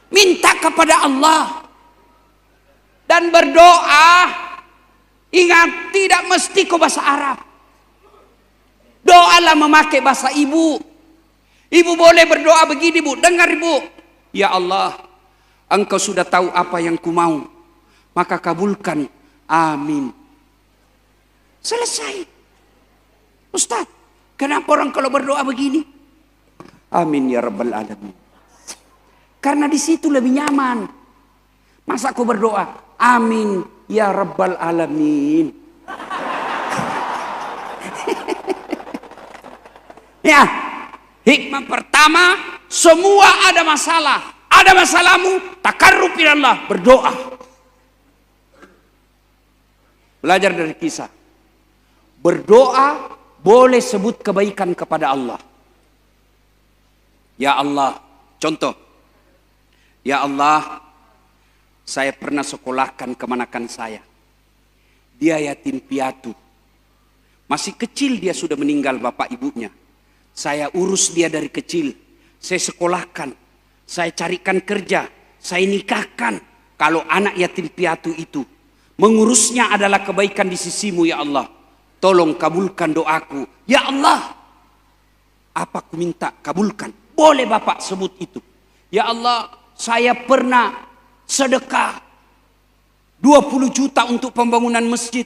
Minta kepada Allah. Dan berdoa. Ingat, tidak mesti kau bahasa Arab. Doalah memakai bahasa ibu. Ibu boleh berdoa begini, Bu. Dengar, Ibu. Ya Allah, Engkau sudah tahu apa yang ku mau. Maka kabulkan. Amin. Selesai. Ustaz, kenapa orang kalau berdoa begini? Amin ya Rabbal Alamin. Karena di situ lebih nyaman. Masa aku berdoa? Amin ya Rabbal Alamin. Ya, hikmah pertama, semua ada masalah. Ada masalahmu, takarrub ila Allah, berdoa. Belajar dari kisah. Berdoa boleh sebut kebaikan kepada Allah. Ya Allah, contoh. Ya Allah, saya pernah sekolahkan kemanakan saya. Dia yatim piatu. Masih kecil dia sudah meninggal bapak ibunya. Saya urus dia dari kecil. Saya sekolahkan. Saya carikan kerja. Saya nikahkan. Kalau anak yatim piatu itu. Mengurusnya adalah kebaikan di sisimu ya Allah. Tolong kabulkan doaku. Ya Allah. Apa ku minta kabulkan. Boleh bapak sebut itu. Ya Allah, saya pernah sedekah 20 juta untuk pembangunan masjid.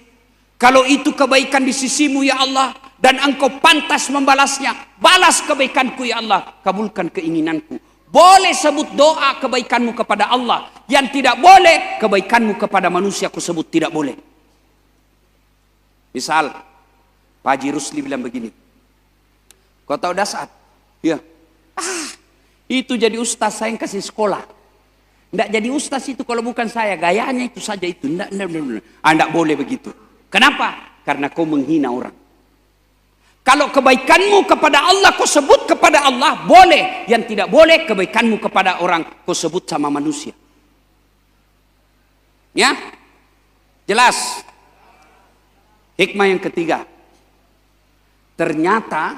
Kalau itu kebaikan di sisimu ya Allah. Dan engkau pantas membalasnya. Balas kebaikanku ya Allah. Kabulkan keinginanku. Boleh sebut doa kebaikanmu kepada Allah. Yang tidak boleh kebaikanmu kepada manusia aku sebut tidak boleh. Misal Pak Haji Rusli bilang begini. Kau tahu dasar? Ya. Itu jadi ustaz saya yang kasih sekolah. Tidak jadi ustaz itu kalau bukan saya. Gayanya itu saja itu. Tidak boleh begitu. Kenapa? Karena kau menghina orang. Kalau kebaikanmu kepada Allah kau sebut kepada Allah boleh. Yang tidak boleh kebaikanmu kepada orang kau sebut sama manusia. Ya? Jelas? Hikmah yang ketiga. Ternyata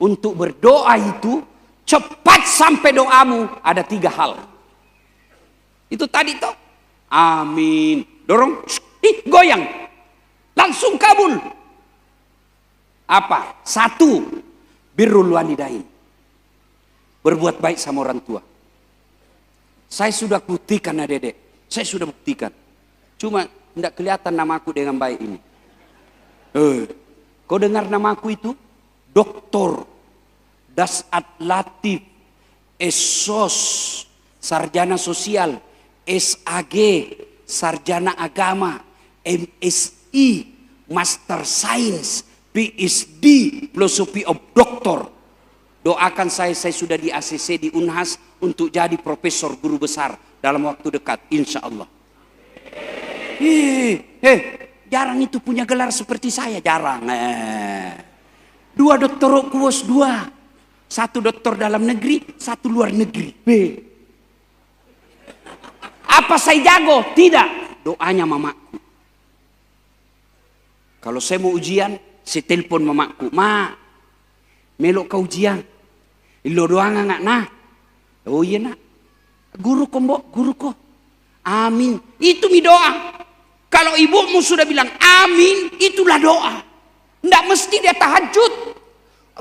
untuk berdoa itu cepat sampai doamu ada 3 hal. Itu tadi toh. Amin. Dorong, goyang. Langsung kabul. Apa? Satu, birrul walidain. Berbuat baik sama orang tua. Saya sudah buktikan Dedek. Saya sudah buktikan. Cuma tidak kelihatan namaku dengan baik ini. Kau dengar namaku itu? Doktor Dasat Latif Esos, sarjana sosial, SAG, sarjana agama, MSI, Master Science, PhD, Philosophy of Doctor. Doakan saya sudah di ACC di Unhas untuk jadi profesor guru besar dalam waktu dekat, insya Allah. Jarang itu punya gelar seperti saya, jarang. Dua doktor kuos, dua. Satu doktor dalam negeri, satu luar negeri. Apa saya jago? Tidak. Doanya mamaku. Kalau saya mau ujian, saya telepon mamaku. Ma, melok kau ujian. Lo doang nggak nah? Oh iya nak. Guru ko mbok, guru ko. Amin. Itu mi doa. Kalau ibumu sudah bilang amin, itulah doa. Nggak mesti dia tahajud.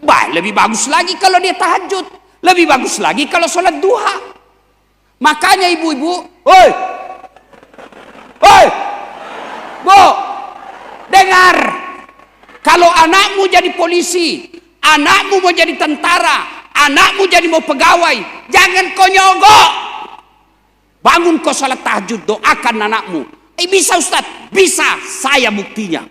Lebih bagus lagi kalau dia tahajud. Lebih bagus lagi kalau sholat duha. Makanya ibu-ibu, oi, bu, dengar. Kalau anakmu jadi polisi, anakmu mau jadi tentara, anakmu jadi mau pegawai, jangan kau nyogok. Bangun kau sholat tahajud, doakan anakmu. Bisa Ustaz? Bisa, saya buktinya.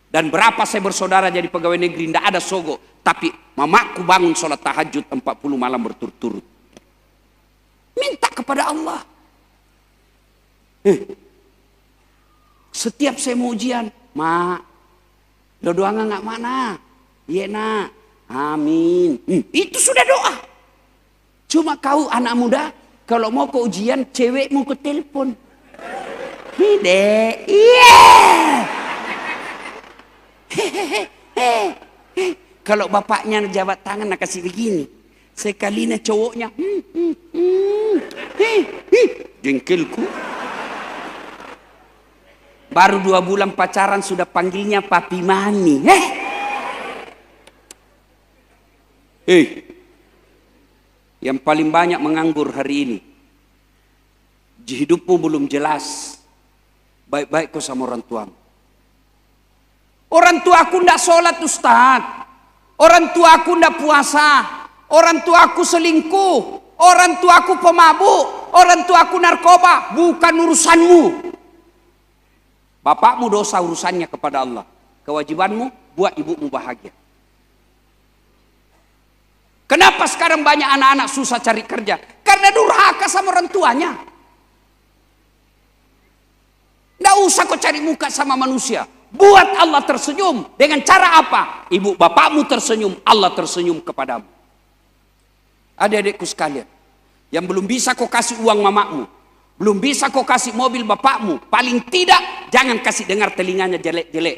Dan berapa saya bersaudara jadi pegawai negeri, tidak ada sogok. Tapi mamaku bangun sholat tahajud 40 malam berturut-turut. Minta kepada Allah. Setiap saya mau ujian, Ma, lo doa nggak mana? Iya nak, amin. Itu sudah doa. Cuma kau anak muda, kalau mau ke ujian, cewekmu ke telepon. Dek, iya. Kalau bapaknya jabat tangan nak kasih begini, sekalinya cowoknya jengkelku. Baru 2 bulan pacaran sudah panggilnya papi mami. Yang paling banyak menganggur hari ini, hidupmu belum jelas. Baik-baik kau sama orang tuamu. Orang tuaku ndak sholat Ustaz. Orang tuaku ndak puasa. Orang tuaku selingkuh. Orang tuaku pemabuk. Orang tuaku narkoba. Bukan urusanmu. Bapakmu dosa urusannya kepada Allah. Kewajibanmu buat ibumu bahagia. Kenapa sekarang banyak anak-anak susah cari kerja? Karena durhaka sama orang tuanya. Nggak usah kau cari muka sama manusia. Buat Allah tersenyum. Dengan cara apa? Ibu bapakmu tersenyum, Allah tersenyum kepadamu. Adik-adikku sekalian, yang belum bisa kau kasih uang mamamu, belum bisa kau kasih mobil bapakmu, paling tidak jangan kasih dengar telinganya jelek-jelek.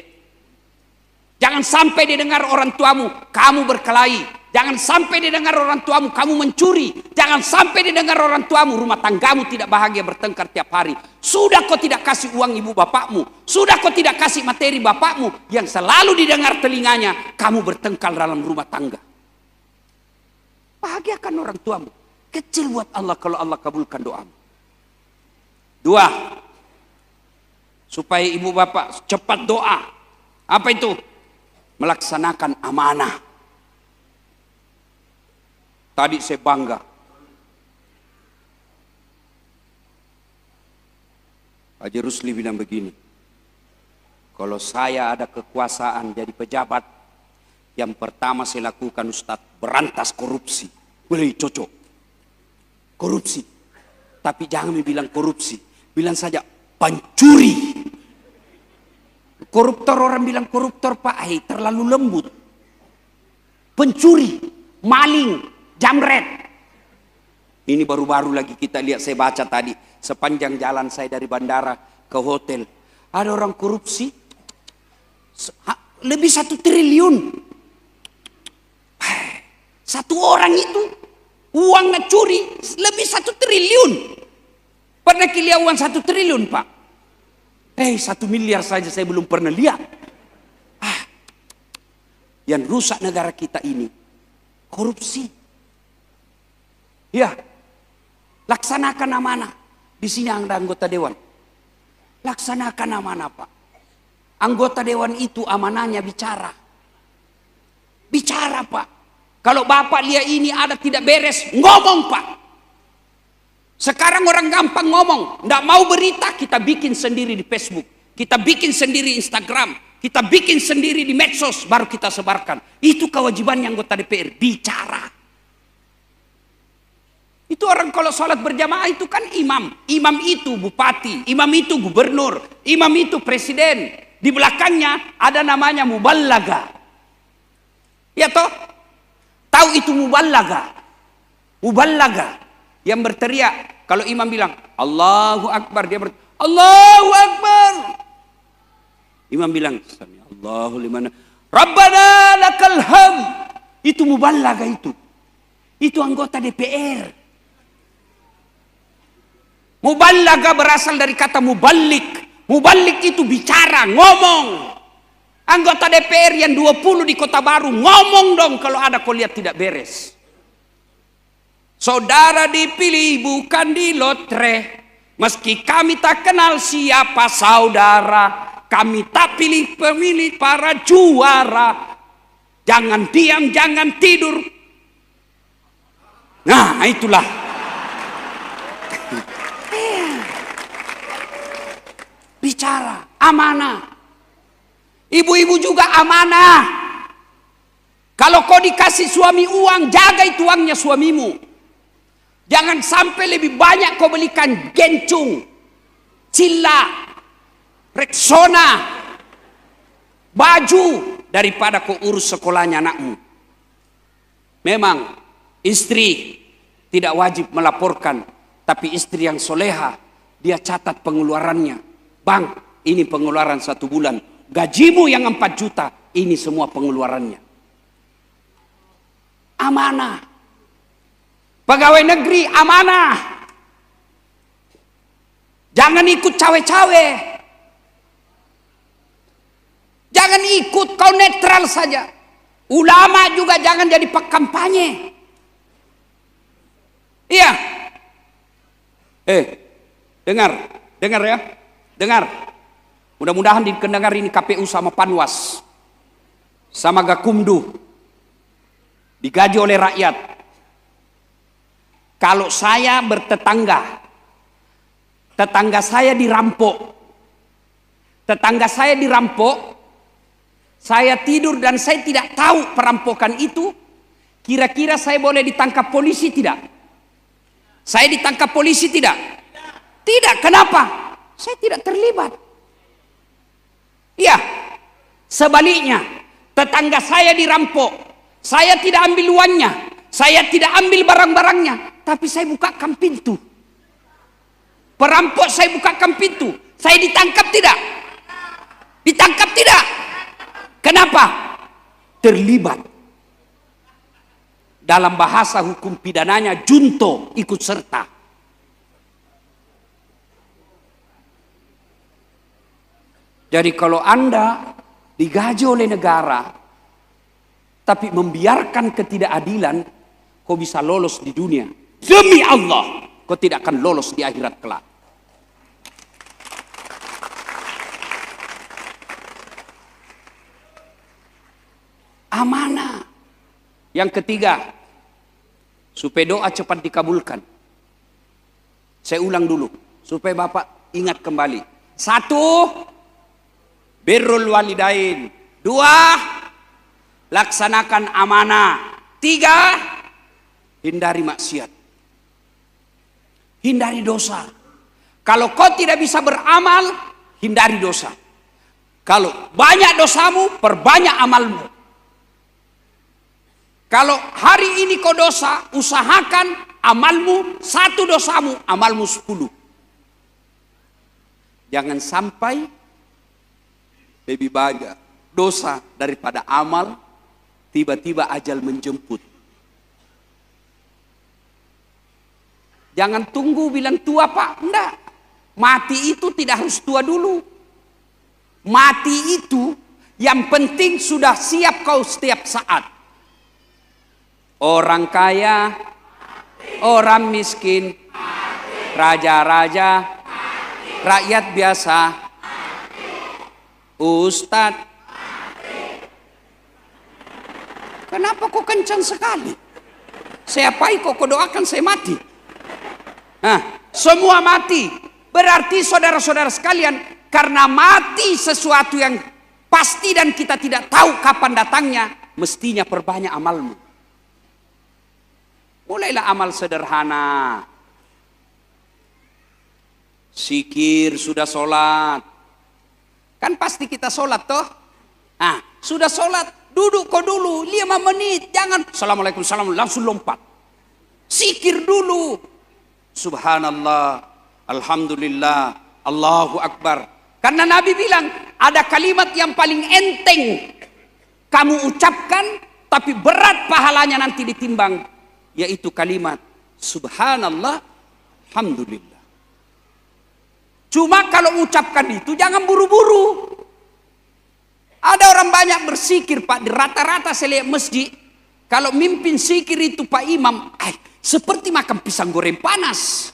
Jangan sampai didengar orang tuamu kamu berkelahi. Jangan sampai didengar orang tuamu kamu mencuri. Jangan sampai didengar orang tuamu rumah tanggamu tidak bahagia bertengkar tiap hari. Sudah kau tidak kasih uang ibu bapakmu, sudah kau tidak kasih materi bapakmu, yang selalu didengar telinganya kamu bertengkar dalam rumah tangga. Bahagiakan orang tuamu. Kecil buat Allah kalau Allah kabulkan doamu. 2, supaya ibu bapak cepat doa. Apa itu? Melaksanakan amanah. Tadi saya bangga. Haji Rusli bilang begini, kalau saya ada kekuasaan jadi pejabat, yang pertama saya lakukan Ustadz, berantas korupsi. Boleh cocok. Korupsi. Tapi jangan bilang korupsi. Bilang saja pencuri. Koruptor, orang bilang koruptor Pak, terlalu lembut. Pencuri, maling, jamret. Ini baru-baru lagi kita lihat, saya baca tadi sepanjang jalan saya dari bandara ke hotel, ada orang korupsi lebih 1 triliun. Satu orang itu uang ngecuri lebih 1 triliun. pernah lihat uang 1 triliun, Pak? 1 miliar saja saya belum pernah lihat. Yang rusak negara kita ini korupsi. Ya, laksanakan amanah. Di sini ada anggota dewan. Laksanakan amanah, Pak. Anggota dewan itu amanahnya bicara. Bicara, Pak. Kalau Bapak lihat ini ada tidak beres, ngomong, Pak. Sekarang orang gampang ngomong. Nggak mau berita, kita bikin sendiri di Facebook. Kita bikin sendiri Instagram. Kita bikin sendiri di medsos, baru kita sebarkan. Itu kewajibannya anggota DPR, bicara. Itu orang kalau sholat berjamaah itu kan imam. Imam itu bupati, imam itu gubernur, imam itu presiden. Di belakangnya ada namanya muballaga. Ya toh? Tahu itu muballaga? Muballaga yang berteriak. Kalau imam bilang Allahu Akbar, dia Allahu Akbar. Imam bilang Sami Allahu liman Rabbana lakal hamd. Itu muballaga itu. Itu anggota DPR. Muballaga berasal dari kata muballik. Muballik itu bicara, ngomong. Anggota DPR yang 20 di Kota Baru ngomong dong kalau ada kau lihat tidak beres. Saudara dipilih bukan di lotre. Meski kami tak kenal siapa saudara, kami tak pilih pemilih para juara. Jangan diam, jangan tidur. Nah, itulah. Bicara, amanah. Ibu-ibu juga amanah. Kalau kau dikasih suami uang, jaga itu uangnya suamimu. Jangan sampai lebih banyak kau belikan gencung, cilla, Rexona, baju daripada kau urus sekolahnya anakmu. Memang istri tidak wajib melaporkan, tapi istri yang soleha dia catat pengeluarannya. Bang, ini pengeluaran 1 bulan. Gajimu yang 4 juta, ini semua pengeluarannya. Amanah. Pegawai negeri amanah. Jangan ikut cawe-cawe. Jangan ikut, kau netral saja. Ulama juga jangan jadi pekampanye. Iya. Dengar ya. Dengar. Mudah-mudahan didengar ini KPU sama Panwas. Sama Gakumdu. Digaji oleh rakyat. Kalau saya bertetangga, tetangga saya dirampok, saya tidur dan saya tidak tahu perampokan itu, kira-kira saya boleh ditangkap polisi tidak? Saya ditangkap polisi tidak? Tidak, kenapa? Saya tidak terlibat. Iya, sebaliknya, tetangga saya dirampok, saya tidak ambil uangnya, saya tidak ambil barang-barangnya, tapi saya bukakan pintu. Perampok saya bukakan pintu. Saya ditangkap tidak? Ditangkap tidak? Kenapa? Terlibat. Dalam bahasa hukum pidananya, junto, ikut serta. Jadi kalau Anda digaji oleh negara, tapi membiarkan ketidakadilan, kau bisa lolos di dunia. Demi Allah, kau tidak akan lolos di akhirat kelak. Amanah. Yang ketiga, supaya doa cepat dikabulkan. Saya ulang dulu, supaya Bapak ingat kembali. 1, birrul walidain. 2, laksanakan amanah. 3, hindari maksiat. Hindari dosa. Kalau kau tidak bisa beramal, hindari dosa. Kalau banyak dosamu, perbanyak amalmu. Kalau hari ini kau dosa, usahakan amalmu 1 dosamu, amalmu 10. Jangan sampai lebih banyak dosa daripada amal, tiba-tiba ajal menjemput. Jangan tunggu bilang tua Pak, enggak. Mati itu tidak harus tua dulu. Mati itu yang penting sudah siap kau setiap saat. Orang kaya, orang miskin, raja-raja, rakyat biasa, ustadz. Kenapa kok kencang sekali? Siapa kok doakan saya mati? Nah, semua mati. Berarti saudara-saudara sekalian, karena mati sesuatu yang pasti dan kita tidak tahu kapan datangnya, mestinya perbanyak amalmu. Mulailah amal sederhana. Zikir, sudah sholat. Kan pasti kita sholat toh? Nah, sudah sholat, duduk kau dulu 5 menit. Jangan assalamualaikum, salam, langsung lompat. Zikir dulu. Subhanallah, alhamdulillah, Allahu Akbar. Karena Nabi bilang, ada kalimat yang paling enteng kamu ucapkan, tapi berat pahalanya nanti ditimbang, yaitu kalimat Subhanallah, alhamdulillah. Cuma kalau ucapkan itu jangan buru-buru. Ada orang banyak berzikir Pak, di rata-rata saya lihat masjid, kalau mimpin zikir itu Pak Imam, seperti makan pisang goreng panas.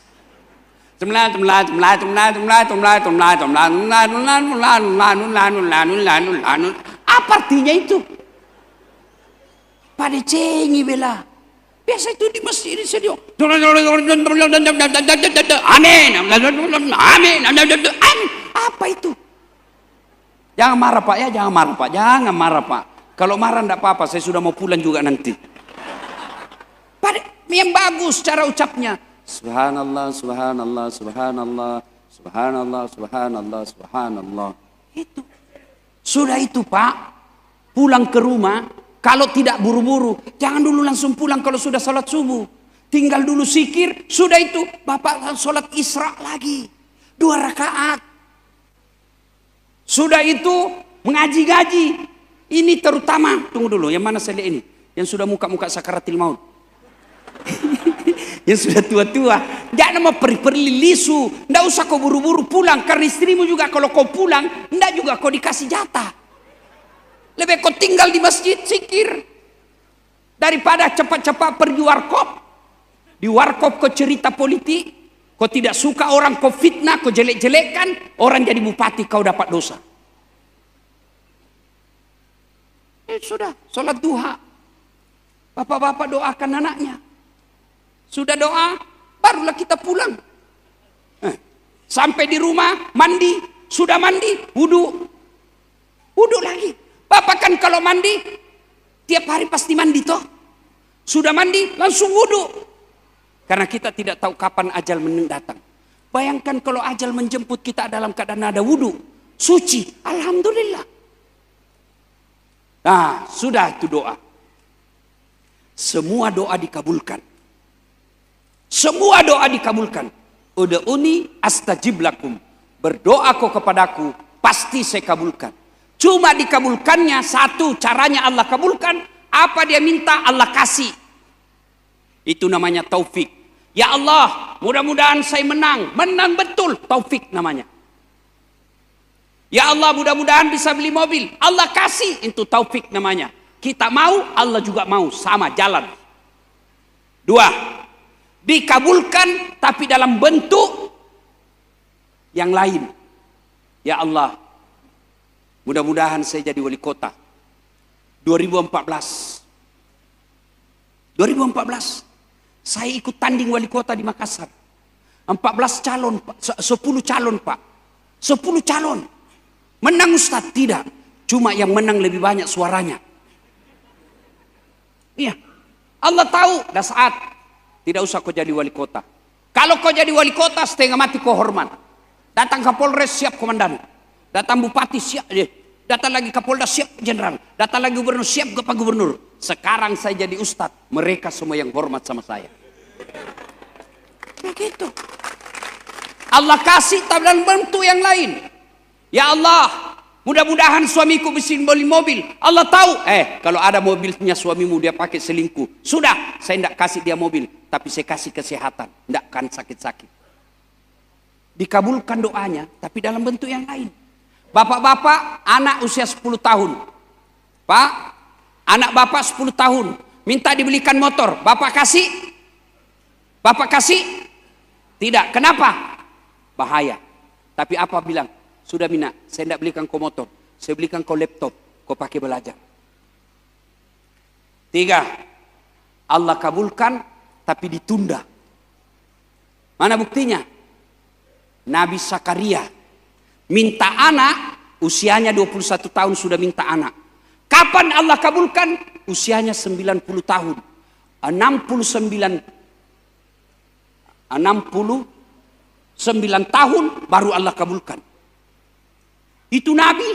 Apa artinya itu? Pada cengi bela. Biasa itu di masjid ini sedio. Amin. Amin. Apa itu? Jangan marah Pak ya, jangan marah Pak. Jangan marah Pak. Kalau marah enggak apa-apa, saya sudah mau pulang juga nanti. Pada yang bagus cara ucapnya. Subhanallah, subhanallah, subhanallah, subhanallah, subhanallah, subhanallah. Itu. Sudah itu Pak, pulang ke rumah, kalau tidak buru-buru, jangan dulu langsung pulang kalau sudah sholat subuh. Tinggal dulu zikir, sudah itu Bapak sholat Isra lagi. 2 rakaat. Sudah itu mengaji-ngaji. Ini terutama, tunggu dulu, yang mana saya lihat ini? Yang sudah muka-muka sakaratil maut. Yang sudah tua-tua, jangan mau perli lisu, ndak usah kau buru-buru pulang, karena istrimu juga kalau kau pulang, ndak juga kau dikasih jatah. Lebih kau tinggal di masjid zikir daripada cepat-cepat pergi warkop. Di warkop kau cerita politik, kau tidak suka orang kau fitnah, kau jelek-jelekkan, orang jadi bupati kau dapat dosa. Sudah, sholat duha. Bapak-bapak doakan anaknya. Sudah doa, barulah kita pulang. Sampai di rumah, mandi. Sudah mandi, wudhu. Wudhu lagi. Bapak kan kalau mandi, tiap hari pasti mandi toh. Sudah mandi, langsung wudhu. Karena kita tidak tahu kapan ajal mendatang. Bayangkan kalau ajal menjemput kita dalam keadaan ada wudhu. Suci, alhamdulillah. Nah, sudah itu doa. Semua doa dikabulkan. Semua doa dikabulkan. Ud'uni astajib lakum. Berdoa kau kepadaku, pasti saya kabulkan. Cuma dikabulkannya satu, caranya Allah kabulkan. Apa dia minta, Allah kasih. Itu namanya taufik. Ya Allah, mudah-mudahan saya menang. Menang betul, taufik namanya. Ya Allah, mudah-mudahan bisa beli mobil. Allah kasih, itu taufik namanya. Kita mau, Allah juga mau. Sama, jalan. 2. Dikabulkan tapi dalam bentuk yang lain. Ya Allah, mudah-mudahan saya jadi wali kota 2014 saya ikut tanding wali kota di Makassar. 14 calon, 10 calon Pak, 10 calon. Menang Ustaz? Tidak, cuma yang menang lebih banyak suaranya. Iya, Allah tahu dah saat. Tidak usah kau jadi wali kota. Kalau kau jadi wali kota, setengah mati kau hormat. Datang Kapolres, siap komandan. Datang Bupati, siap. Datang lagi Kapolda, siap jenderal. Datang lagi Gubernur, siap Pak Gubernur. Sekarang saya jadi ustadz, mereka semua yang hormat sama saya. Begitu. Allah kasih tapi dalam bentuk yang lain. Ya Allah, mudah-mudahan suamiku bisa beli mobil. Allah tahu, kalau ada mobilnya suamimu dia pakai selingkuh. Sudah, saya tidak kasih dia mobil. Tapi saya kasih kesehatan. Tidak akan sakit-sakit. dikabulkan doanya, tapi dalam bentuk yang lain. Bapak-bapak, anak usia 10 tahun. Pak, anak bapak 10 tahun, minta dibelikan motor. Bapak kasih? Bapak kasih? Tidak. Kenapa? Bahaya. Tapi apa bilang? Sudah Mina, saya tidak belikan kau motor. Saya belikan kau laptop. Kau pakai belajar. 3. Allah kabulkan, tapi ditunda. Mana buktinya? Nabi Zakaria minta anak, usianya 21 tahun sudah minta anak. Kapan Allah kabulkan? Usianya 90 tahun. 69 tahun baru Allah kabulkan. Itu Nabi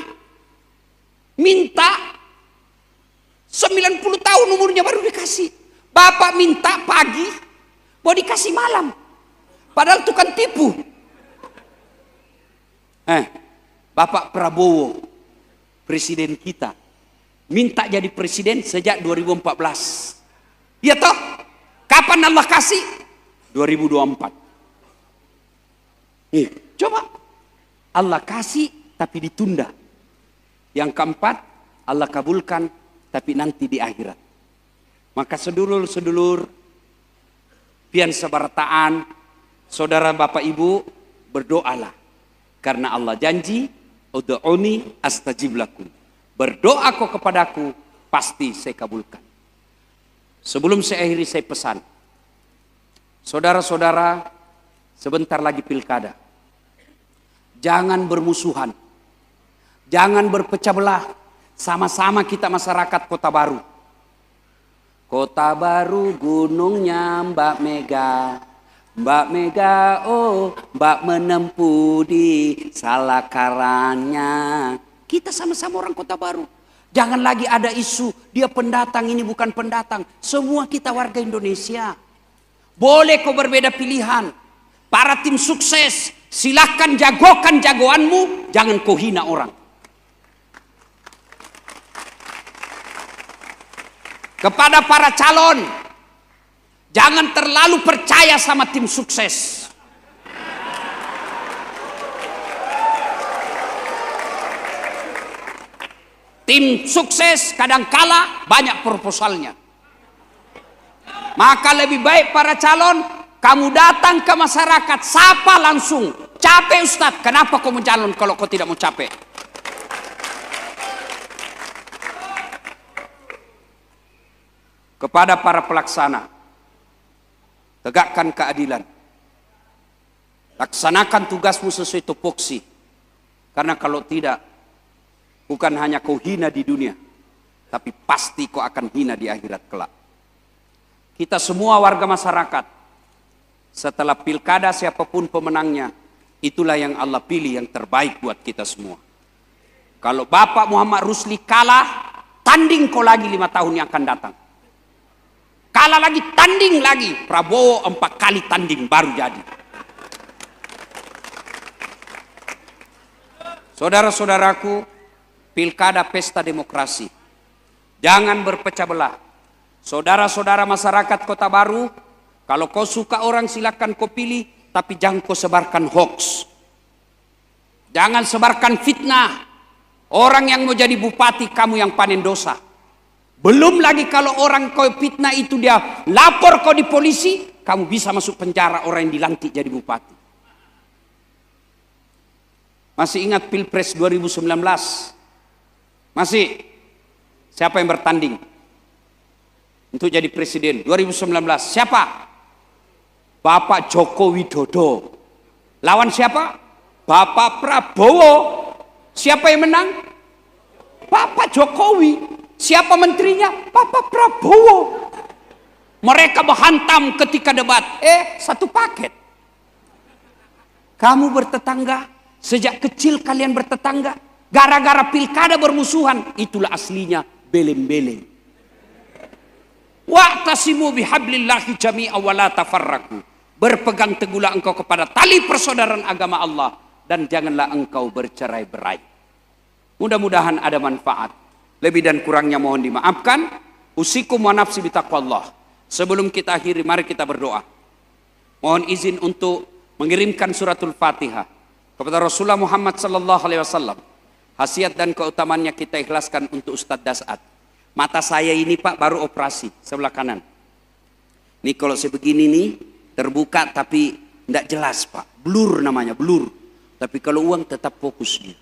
minta 90 tahun umurnya baru dikasih. Bapak minta pagi, mau dikasih malam. Padahal itu kan tipu. Bapak Prabowo, presiden kita, minta jadi presiden sejak 2014. Ya toh? Kapan Allah kasih? 2024. Coba. Allah kasih tapi ditunda. Yang keempat, Allah kabulkan tapi nanti di akhirat. Maka sedulur-sedulur, pian sabarataan, saudara bapak ibu, berdoalah. Karena Allah janji, ud'uni astajib lakum. Berdoa kau kepadaku, pasti saya kabulkan. Sebelum saya akhiri, saya pesan. Saudara-saudara, sebentar lagi pilkada. Jangan bermusuhan. Jangan berpecah belah. Sama-sama kita masyarakat Kota Baru. Kota Baru gunungnya Mbak Mega. Mbak Mega, oh Mbak menempuh di salakarannya. Kita sama-sama orang Kota Baru. Jangan lagi ada isu, dia pendatang, ini bukan pendatang. Semua kita warga Indonesia. Boleh kau berbeda pilihan. Para tim sukses, silahkan jagokan jagoanmu, jangan kau hina orang. Kepada para calon, jangan terlalu percaya sama tim sukses. Tim sukses kadangkala banyak proposalnya. Maka lebih baik para calon, kamu datang ke masyarakat, sapa langsung. Capek Ustadz, kenapa kau mencalon kalau kau tidak mau capek? Kepada para pelaksana, tegakkan keadilan. Laksanakan tugasmu sesuai tupoksi. Karena kalau tidak, bukan hanya kau hina di dunia, tapi pasti kau akan hina di akhirat kelak. Kita semua warga masyarakat, setelah pilkada siapapun pemenangnya, itulah yang Allah pilih yang terbaik buat kita semua. Kalau Bapak Muhammad Rusli kalah, tanding kau lagi 5 tahun yang akan datang. Kalah lagi, tanding lagi. Prabowo 4 kali tanding baru jadi. Saudara-saudaraku, pilkada pesta demokrasi. Jangan berpecah belah. Saudara-saudara masyarakat Kota Baru, kalau kau suka orang silakan kau pilih, tapi jangan kau sebarkan hoax. Jangan sebarkan fitnah. Orang yang mau jadi bupati, kamu yang panen dosa. Belum lagi kalau orang kau fitnah itu dia lapor kau di polisi, kamu bisa masuk penjara orang yang dilantik jadi bupati. Masih ingat Pilpres 2019? Masih? Siapa yang bertanding untuk jadi presiden 2019? Siapa? Bapak Joko Widodo. Lawan siapa? Bapak Prabowo. Siapa yang menang? Bapak Jokowi. Siapa menterinya? Bapak Prabowo. Mereka menghantam ketika debat. Satu paket. Kamu bertetangga, sejak kecil kalian bertetangga. Gara-gara pilkada bermusuhan. Itulah aslinya beleng-beleng. Wa'tasimu bihablillahi jami'a wa la tafarraku. Berpegang teguhlah engkau kepada tali persaudaraan agama Allah. Dan janganlah engkau bercerai-berai. Mudah-mudahan ada manfaat. Lebih dan kurangnya mohon dimaafkan. Usikum wa nafsi bitaqwallah. Sebelum kita akhiri, mari kita berdoa. Mohon izin untuk mengirimkan suratul Fatihah kepada Rasulullah Muhammad sallallahu alaihi wasallam. Khasiat dan keutamaannya kita ikhlaskan untuk Ustadz Das'ad. Mata saya ini Pak baru operasi sebelah kanan. Ini kalau sebegini nih terbuka tapi tidak jelas Pak. Blur namanya, blur. Tapi kalau uang tetap fokus dia.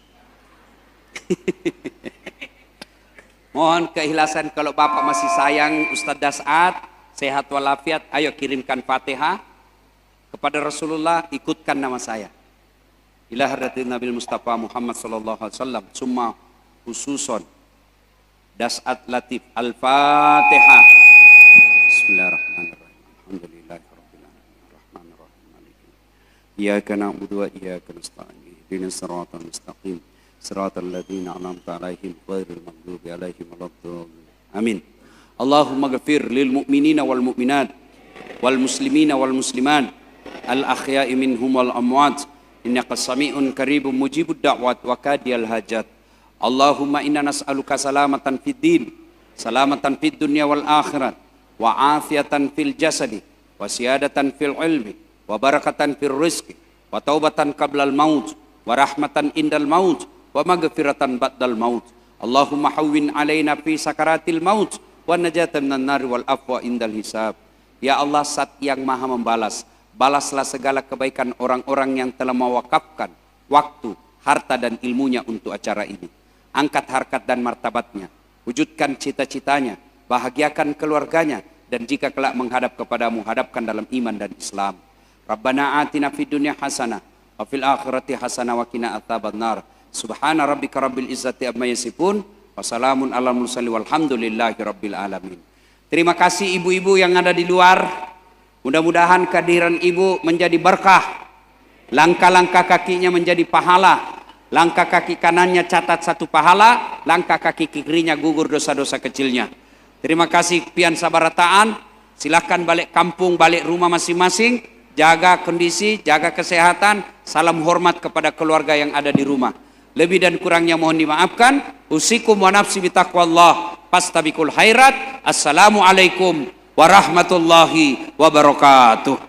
Mohon keikhlasan kalau Bapak masih sayang Ustadz Das'ad, sehat walafiat, ayo kirimkan Fatihah kepada Rasulullah, ikutkan nama saya. Ila hadratin Nabi Mustafa Muhammad sallallahu alaihi wasallam, summa khususon Das'ad Latif Al-Fatihah. Bismillahirrahmanirrahim. Alhamdulillahirabbil alamin. Arrahmanirrahim. Maliki. Iyyaka na'budu wa iyyaka nasta'in. Ihdinas siratal mustaqim. Siratal ladzina an'amta 'alaihim ghairil maghdubi 'alaihim waladdallin. Amin. Allahumma ghfir lil mu'minina wal mu'minat wal muslimina wal muslimat al ahya'i minhum wal amwat innaka sami'un qaribun mujibud da'wat wa kadiyal hajat. Allahumma inna nas'aluka salamatan fid din, salamatan fid dunya wal akhirat, wa afiatan fil jasadi, wa siyadatan fil ilmi, wa barakatan fil rizqi, wa taubatan qablal maut, wa rahmatan indal maut, wa maghfiratan ba'dal maut. Allahumma hawwin alaina fi sakaratil maut, wa najatan minan nar wal afwa indal hisab. Ya Allah, Zat yang Maha membalas, balaslah segala kebaikan orang-orang yang telah mewakafkan waktu, harta dan ilmunya untuk acara ini. Angkat harkat dan martabatnya, wujudkan cita-citanya, bahagiakan keluarganya, dan jika kelak menghadap kepadamu, hadapkan dalam iman dan Islam. Rabbana atina fid dunya hasanah wa fil akhirati hasanah wa qina adzabannar. Subhana rabbika rabbil izzati amma yasifun wa salamun alal mursalin walhamdulillahi rabbil alamin. Terima kasih ibu-ibu yang ada di luar. Mudah-mudahan kehadiran ibu menjadi berkah. Langkah-langkah kakinya menjadi pahala. Langkah kaki kanannya catat 1 pahala, langkah kaki kirinya gugur dosa-dosa kecilnya. Terima kasih pian sabarataan. Silakan balik kampung, balik rumah masing-masing. Jaga kondisi, jaga kesehatan. Salam hormat kepada keluarga yang ada di rumah. Lebih dan kurangnya mohon dimaafkan. Usikum wa nafsi bitaqwallah. Fastabikul khairat. Assalamualaikum warahmatullahi wabarakatuh.